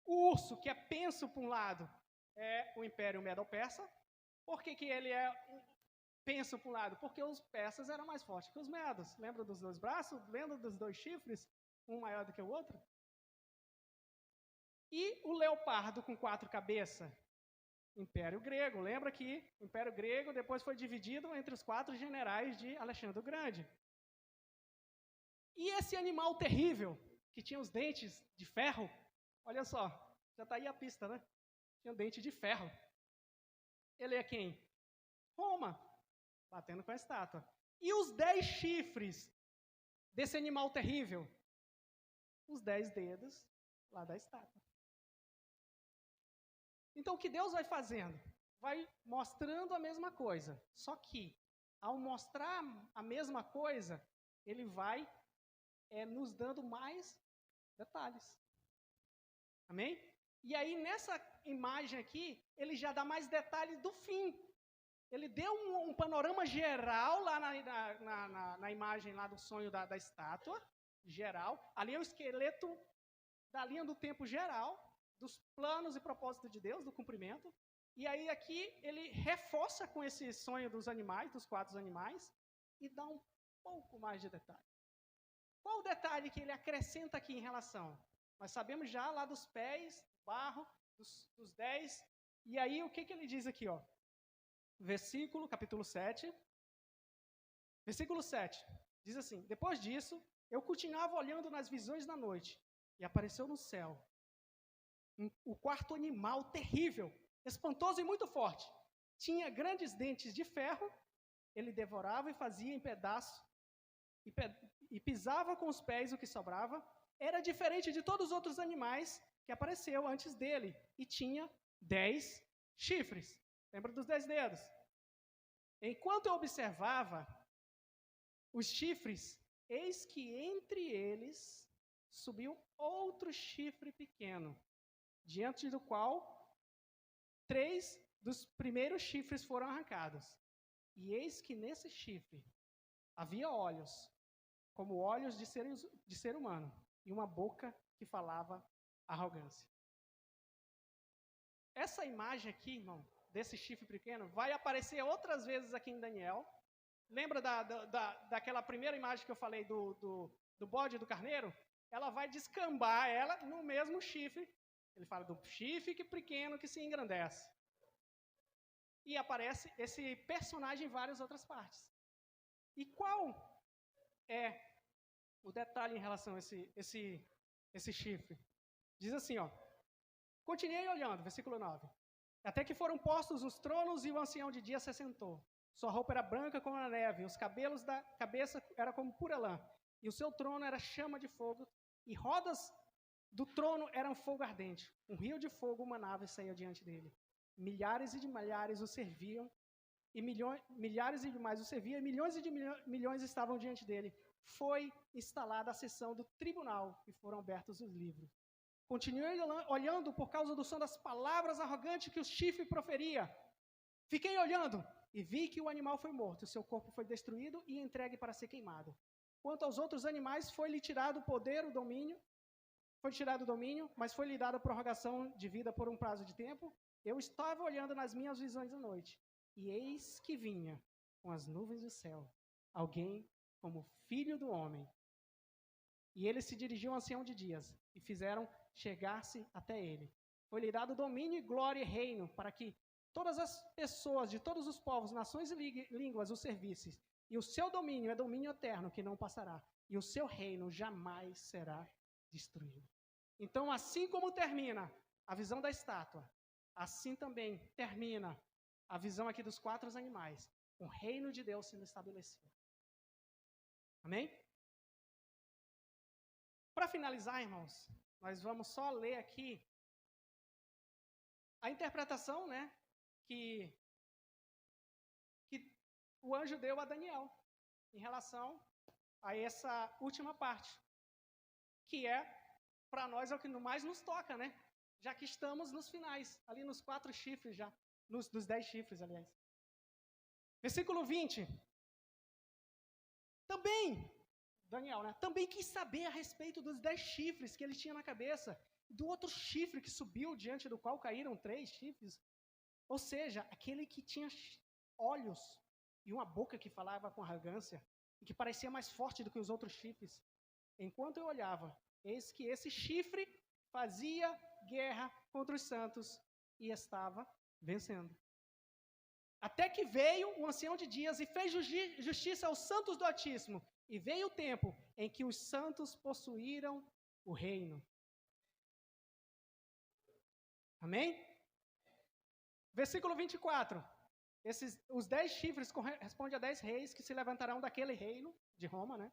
Speaker 6: O urso, que é penso por um lado, é o Império Medo-Persa. Por que ele é penso por um lado? Porque os persas eram mais fortes que os medos. Lembra dos 2 braços? Lembra dos 2 chifres? Um maior do que o outro? E o leopardo com 4 cabeças? Império Grego. Lembra que o Império Grego depois foi dividido entre os 4 generais de Alexandre o Grande. E esse animal terrível, que tinha os dentes de ferro, olha só, já está aí a pista, né? Tinha um dente de ferro. Ele é quem? Roma, batendo com a estátua. E os 10 chifres desse animal terrível? Os 10 dedos lá da estátua. Então, o que Deus vai fazendo? Vai mostrando a mesma coisa. Só que, ao mostrar a mesma coisa, ele vai nos dando mais detalhes. Amém? E aí, nessa imagem aqui, ele já dá mais detalhes do fim. Ele deu um panorama geral lá na imagem lá do sonho da estátua, geral. Ali é o esqueleto da linha do tempo geral, dos planos e propósitos de Deus, do cumprimento. E aí aqui ele reforça com esse sonho dos animais, dos 4 animais, e dá um pouco mais de detalhe. Qual o detalhe que ele acrescenta aqui em relação? Nós sabemos já lá dos pés, do barro, dos 10. E aí o que ele diz aqui? Ó? Capítulo 7. Versículo 7. Diz assim: depois disso, eu continuava olhando nas visões da noite, e apareceu no céu o 4º animal terrível, espantoso e muito forte. Tinha grandes dentes de ferro, ele devorava e fazia em pedaços, e pisava com os pés o que sobrava. Era diferente de todos os outros animais que apareceu antes dele, e tinha 10 chifres. Lembra dos 10 dedos? Enquanto eu observava os chifres, eis que entre eles subiu outro chifre pequeno, diante do qual 3 dos primeiros chifres foram arrancados. E eis que nesse chifre havia olhos, como olhos de ser humano, e uma boca que falava arrogância. Essa imagem aqui, irmão, desse chifre pequeno, vai aparecer outras vezes aqui em Daniel. Lembra daquela primeira imagem que eu falei do bode e do carneiro? Ela vai descambar ela no mesmo chifre Ele fala do chifre pequeno que se engrandece. E aparece esse personagem em várias outras partes. E qual é o detalhe em relação a esse chifre? Diz assim, ó. Continuei olhando, versículo 9. Até que foram postos os tronos e o ancião de dia se sentou. Sua roupa era branca como a neve, os cabelos da cabeça eram como pura lã. E o seu trono era chama de fogo, e rodas do trono eram fogo ardente. Um rio de fogo manava e saía diante dele. Milhares e de milhares o serviam, e milhares e demais o serviam, e milhões e de milhões estavam diante dele. Foi instalada a sessão do tribunal, e foram abertos os livros. Continuei olhando por causa do som das palavras arrogantes que o chifre proferia. Fiquei olhando e vi que o animal foi morto, seu corpo foi destruído e entregue para ser queimado. Quanto aos outros animais, foi-lhe tirado o poder, o domínio, mas foi-lhe dada a prorrogação de vida por um prazo de tempo. Eu estava olhando nas minhas visões da noite, e eis que vinha, com as nuvens do céu, alguém como filho do homem. E ele se dirigiu ao ancião de dias, e fizeram chegar-se até ele. Foi-lhe dado domínio e glória e reino, para que todas as pessoas de todos os povos, nações e línguas o servissem. E o seu domínio é domínio eterno, que não passará. E o seu reino jamais será destruído. Então, assim como termina a visão da estátua, assim também termina a visão aqui dos 4 animais, o reino de Deus sendo estabelecido. Amém? Para finalizar, irmãos, nós vamos só ler aqui a interpretação, né, que o anjo deu a Daniel em relação a essa última parte, que é, para nós, é o que mais nos toca, né? Já que estamos nos finais, ali nos 4 chifres já, dos 10 chifres, aliás. Versículo 20. Também, Daniel, né? Também quis saber a respeito dos 10 chifres que ele tinha na cabeça, do outro chifre que subiu, diante do qual caíram 3 chifres. Ou seja, aquele que tinha olhos e uma boca que falava com arrogância, e que parecia mais forte do que os outros chifres. Enquanto eu olhava, eis que esse chifre fazia guerra contra os santos e estava vencendo. Até que veio o ancião de dias e fez justiça aos santos do Altíssimo, e veio o tempo em que os santos possuíram o reino. Amém? Versículo 24. Os 10 chifres correspondem a 10 reis que se levantarão daquele reino de Roma, né?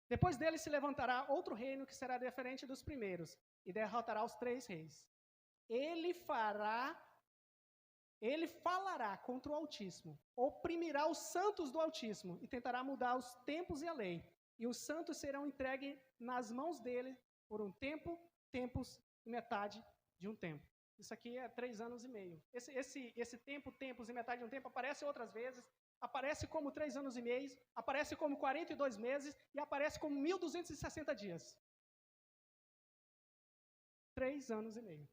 Speaker 6: Depois dele se levantará outro reino que será diferente dos primeiros e derrotará os 3 reis. Ele falará contra o Altíssimo, oprimirá os santos do Altíssimo e tentará mudar os tempos e a lei. E os santos serão entregues nas mãos dele por um tempo, tempos e metade de um tempo. Isso aqui é 3 anos e meio. Esse tempo, tempos e metade de um tempo aparece outras vezes, aparece como 3 anos e meio, aparece como 42 meses e aparece como 1.260 dias. 3 anos e meio.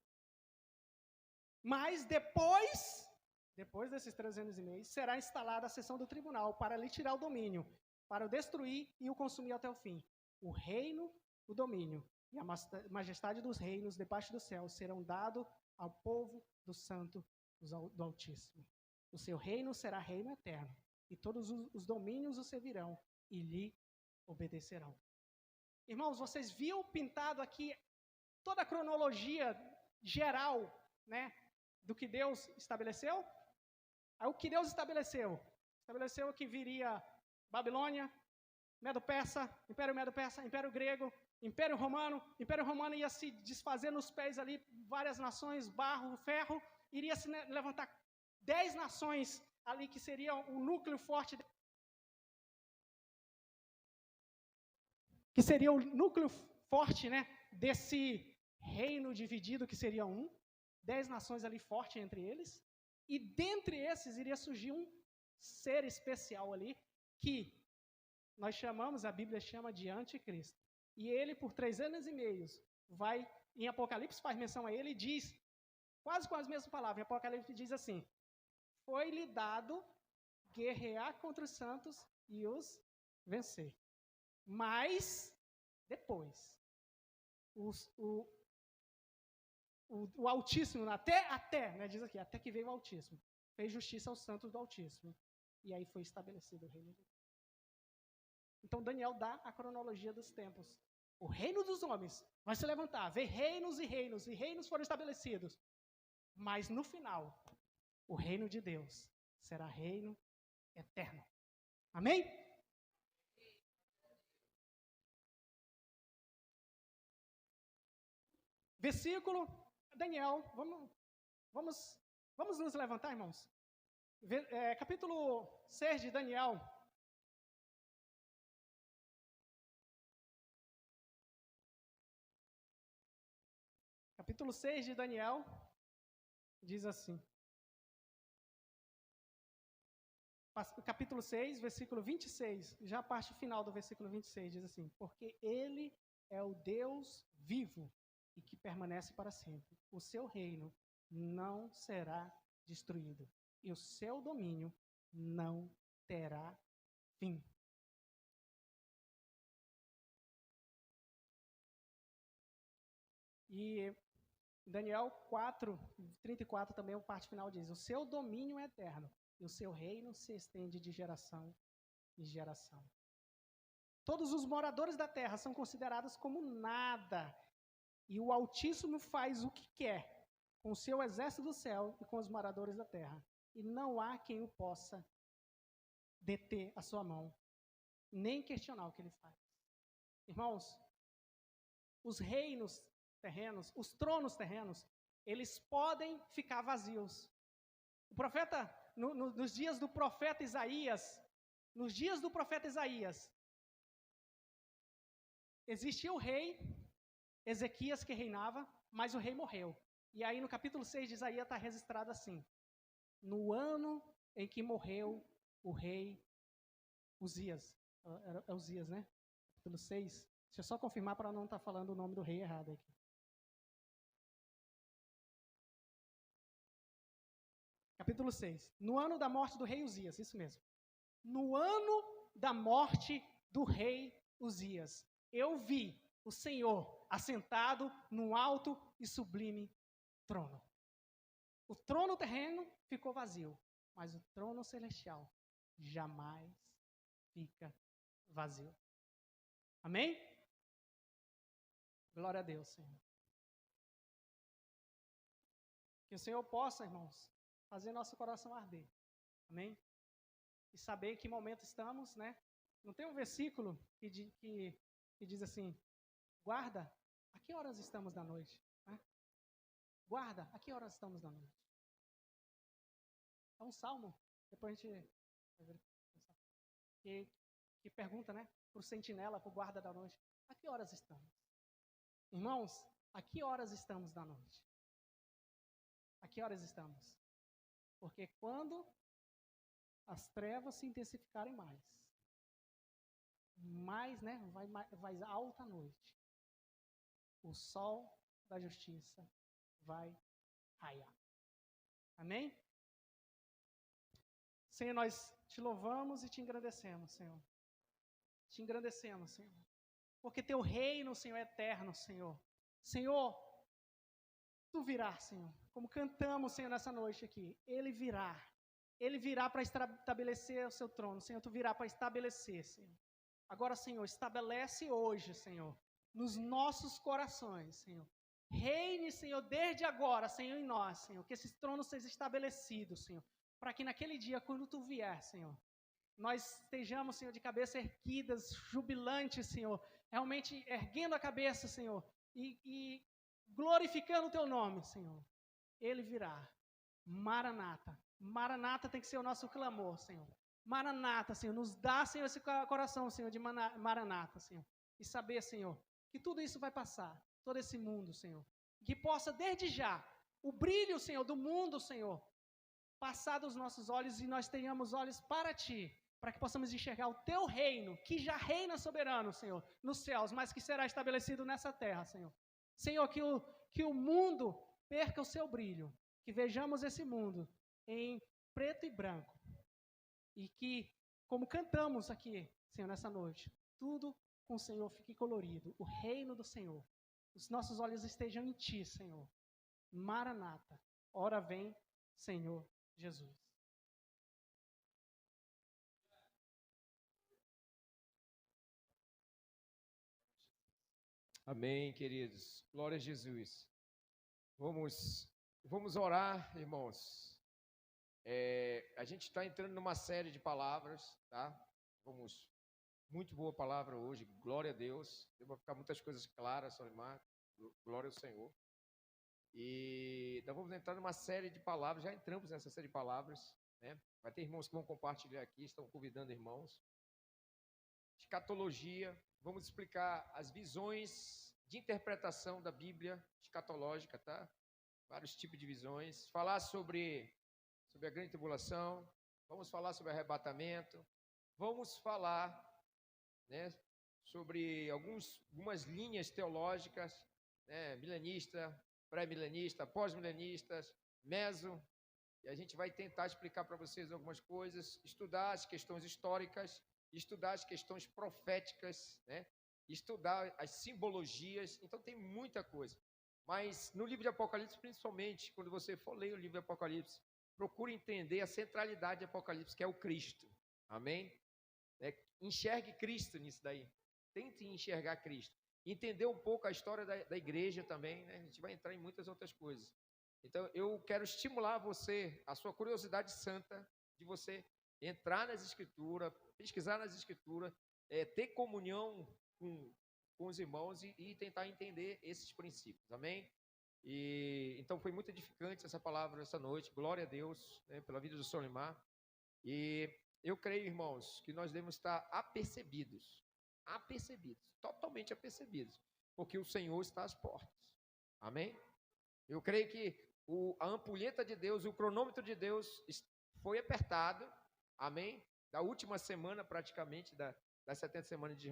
Speaker 6: Mas depois desses 3 anos e meio, será instalada a sessão do tribunal para lhe tirar o domínio, para o destruir e o consumir até o fim. O reino, o domínio e a majestade dos reinos debaixo do céu serão dados ao povo do santo do Altíssimo. O seu reino será reino eterno, e todos os domínios o servirão e lhe obedecerão. Irmãos, vocês viram pintado aqui toda a cronologia geral, né, do que Deus estabeleceu? Aí, o que Deus estabeleceu? Estabeleceu que viria Babilônia, Medo-Persa, Império Grego, Império Romano ia se desfazer nos pés ali, várias nações, barro, ferro, iria se levantar 10 nações ali que seriam o núcleo forte, né, desse reino dividido que seria 10 nações ali forte entre eles, e dentre esses iria surgir um ser especial ali, que nós chamamos, a Bíblia chama de Anticristo. E ele, por 3 anos e meio, vai, em Apocalipse faz menção a ele e diz, quase com as mesmas palavras, em Apocalipse diz assim: foi-lhe dado guerrear contra os santos e os vencer. Mas, depois, o Altíssimo, até, né, diz aqui, até que veio o Altíssimo. Fez justiça aos santos do Altíssimo. E aí foi estabelecido o reino de Deus. Então Daniel dá a cronologia dos tempos. O reino dos homens vai se levantar, vê reinos e reinos, e reinos foram estabelecidos. Mas no final, o reino de Deus será reino eterno. Amém? Versículo, Daniel, vamos nos levantar, irmãos. Capítulo 6 de Daniel. Capítulo 6 de Daniel diz assim. Capítulo 6, versículo 26, já a parte final do versículo 26 diz assim: porque ele é o Deus vivo e que permanece para sempre. O seu reino não será destruído e o seu domínio não terá fim. E Daniel 4, 34 também, a parte final diz: o seu domínio é eterno e o seu reino se estende de geração em geração. Todos os moradores da terra são considerados como nada, e o Altíssimo faz o que quer com o seu exército do céu e com os moradores da terra, e não há quem o possa deter a sua mão, nem questionar o que ele faz. Irmãos, os reinos terrenos, os tronos terrenos, eles podem ficar vazios. O profeta, nos dias do profeta Isaías, existia o rei Ezequias que reinava, mas o rei morreu. E aí no capítulo 6 de Isaías está registrado assim: no ano em que morreu o rei Uzias. É Uzias, né? Capítulo 6. Deixa eu só confirmar para não estar falando o nome do rei errado aqui. Capítulo 6. No ano da morte do rei Uzias, isso mesmo. No ano da morte do rei Uzias, eu vi o Senhor assentado num alto e sublime trono. O trono terreno ficou vazio, mas o trono celestial jamais fica vazio. Amém? Glória a Deus, Senhor. Que o Senhor possa, irmãos, fazer nosso coração arder. Amém? E saber em que momento estamos, né? Não tem um versículo que diz assim: guarda, a que horas estamos da noite? Né? Guarda, a que horas estamos da noite? É um salmo, depois a gente que pergunta, né, para o sentinela, para o guarda da noite: a que horas estamos? Irmãos, a que horas estamos da noite? A que horas estamos? Porque quando as trevas se intensificarem mais, né, vai alta a noite, o sol da justiça vai raiar. Amém? Senhor, nós te louvamos e te engrandecemos, Senhor. Te engrandecemos, Senhor. Porque teu reino, Senhor, é eterno, Senhor. Senhor, tu virás, Senhor. Como cantamos, Senhor, nessa noite aqui. Ele virá. Ele virá para estabelecer o seu trono. Senhor, tu virá para estabelecer, Senhor. Agora, Senhor, estabelece hoje, Senhor, nos nossos corações, Senhor. Reine, Senhor, desde agora, Senhor, em nós, Senhor. Que esses tronos sejam estabelecidos, Senhor. Para que naquele dia, quando tu vier, Senhor, nós estejamos, Senhor, de cabeça erguidas, jubilantes, Senhor. Realmente erguendo a cabeça, Senhor. E glorificando o teu nome, Senhor. Ele virá. Maranata. Maranata tem que ser o nosso clamor, Senhor. Maranata, Senhor. Nos dá, Senhor, esse coração, Senhor, de Maranata, Senhor. E saber, Senhor, que tudo isso vai passar. Todo esse mundo, Senhor. Que possa, desde já, o brilho, Senhor, do mundo, Senhor, passar dos nossos olhos e nós tenhamos olhos para Ti. Para que possamos enxergar o Teu reino, que já reina soberano, Senhor, nos céus, mas que será estabelecido nessa terra, Senhor. Senhor, que o mundo perca o seu brilho. Que vejamos esse mundo em preto e branco. E que, como cantamos aqui, Senhor, nessa noite, tudo com o Senhor fique colorido. O reino do Senhor. Os nossos olhos estejam em Ti, Senhor. Maranata. Ora vem, Senhor Jesus.
Speaker 3: Amém, queridos. Glória a Jesus. Vamos orar, irmãos. A gente está entrando numa série de palavras, tá? Muito boa palavra hoje, glória a Deus. Vai ficar muitas coisas claras, Solimar. Glória ao Senhor. E então vamos entrar numa série de palavras, já entramos nessa série de palavras, né? Vai ter irmãos que vão compartilhar aqui, estão convidando irmãos. Escatologia, vamos explicar as visões de interpretação da Bíblia escatológica, tá? Vários tipos de visões. Falar sobre a grande tribulação, vamos falar sobre arrebatamento, vamos falar, né, sobre algumas linhas teológicas, né, milenista, pré-milenista, pós-milenistas, meso, e a gente vai tentar explicar para vocês algumas coisas, estudar as questões históricas, estudar as questões proféticas, né, estudar as simbologias, então tem muita coisa. Mas no livro de Apocalipse, principalmente, quando você for ler o livro de Apocalipse, procure entender a centralidade de Apocalipse, que é o Cristo. Amém? Enxergue Cristo nisso daí. Tente enxergar Cristo. Entender um pouco a história da igreja também, né? A gente vai entrar em muitas outras coisas. Então, eu quero estimular você, a sua curiosidade santa, de você entrar nas Escrituras, pesquisar nas Escrituras, ter comunhão com os irmãos e tentar entender esses princípios. Amém? Então foi muito edificante essa palavra essa noite, glória a Deus, né, pela vida do Solimar, e eu creio, irmãos, que nós devemos estar apercebidos, totalmente apercebidos, porque o Senhor está às portas, amém? Eu creio que a ampulheta de Deus, o cronômetro de Deus foi apertado, amém? Da última semana praticamente, das 70 semanas de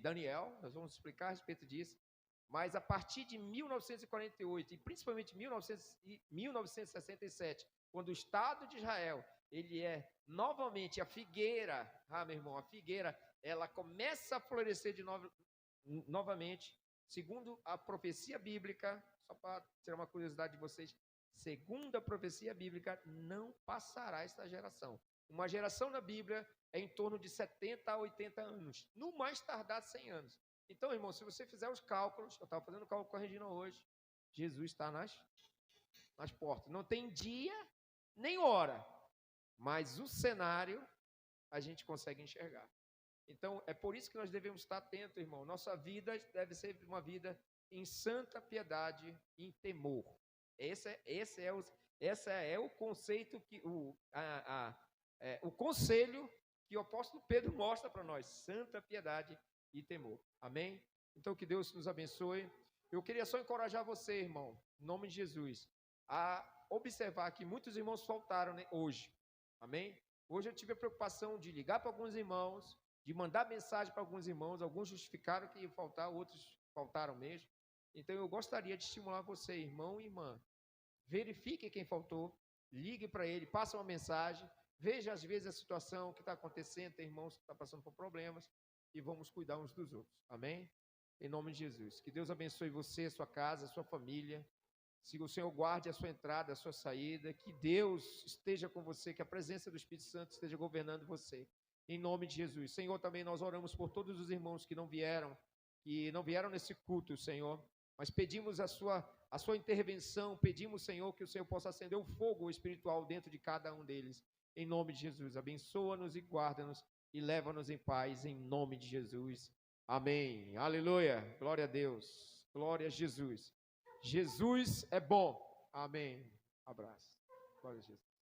Speaker 3: Daniel, nós vamos explicar a respeito disso. Mas a partir de 1948 e principalmente 1967, quando o Estado de Israel, ele é novamente a figueira, meu irmão, a figueira, ela começa a florescer novamente, segundo a profecia bíblica, só para tirar uma curiosidade de vocês, segundo a profecia bíblica, não passará esta geração. Uma geração na Bíblia é em torno de 70 a 80 anos, no mais tardar 100 anos. Então, irmão, se você fizer os cálculos, eu estava fazendo cálculo com a Regina hoje, Jesus está nas portas. Não tem dia nem hora, mas o cenário a gente consegue enxergar. Então, é por isso que nós devemos estar atentos, irmão. Nossa vida deve ser uma vida em santa piedade e em temor. Esse é o conceito, o conselho que o apóstolo Pedro mostra para nós, santa piedade e temor. Amém? Então, que Deus nos abençoe. Eu queria só encorajar você, irmão, em nome de Jesus, a observar que muitos irmãos faltaram, né, hoje. Amém? Hoje eu tive a preocupação de ligar para alguns irmãos, de mandar mensagem para alguns irmãos, alguns justificaram que ia faltar, outros faltaram mesmo. Então, eu gostaria de estimular você, irmão e irmã, verifique quem faltou, ligue para ele, passe uma mensagem, veja às vezes a situação que está acontecendo, tem irmãos que estão passando por problemas, e vamos cuidar uns dos outros. Amém? Em nome de Jesus. Que Deus abençoe você, sua casa, sua família. Que o Senhor guarde a sua entrada, a sua saída. Que Deus esteja com você, que a presença do Espírito Santo esteja governando você. Em nome de Jesus. Senhor, também nós oramos por todos os irmãos que não vieram nesse culto, Senhor. Mas pedimos a sua intervenção, pedimos, Senhor, que o Senhor possa acender um fogo espiritual dentro de cada um deles. Em nome de Jesus. Abençoa-nos e guarda-nos. E leva-nos em paz, em nome de Jesus. Amém. Aleluia. Glória a Deus. Glória a Jesus. Jesus é bom. Amém. Abraço. Glória a Jesus.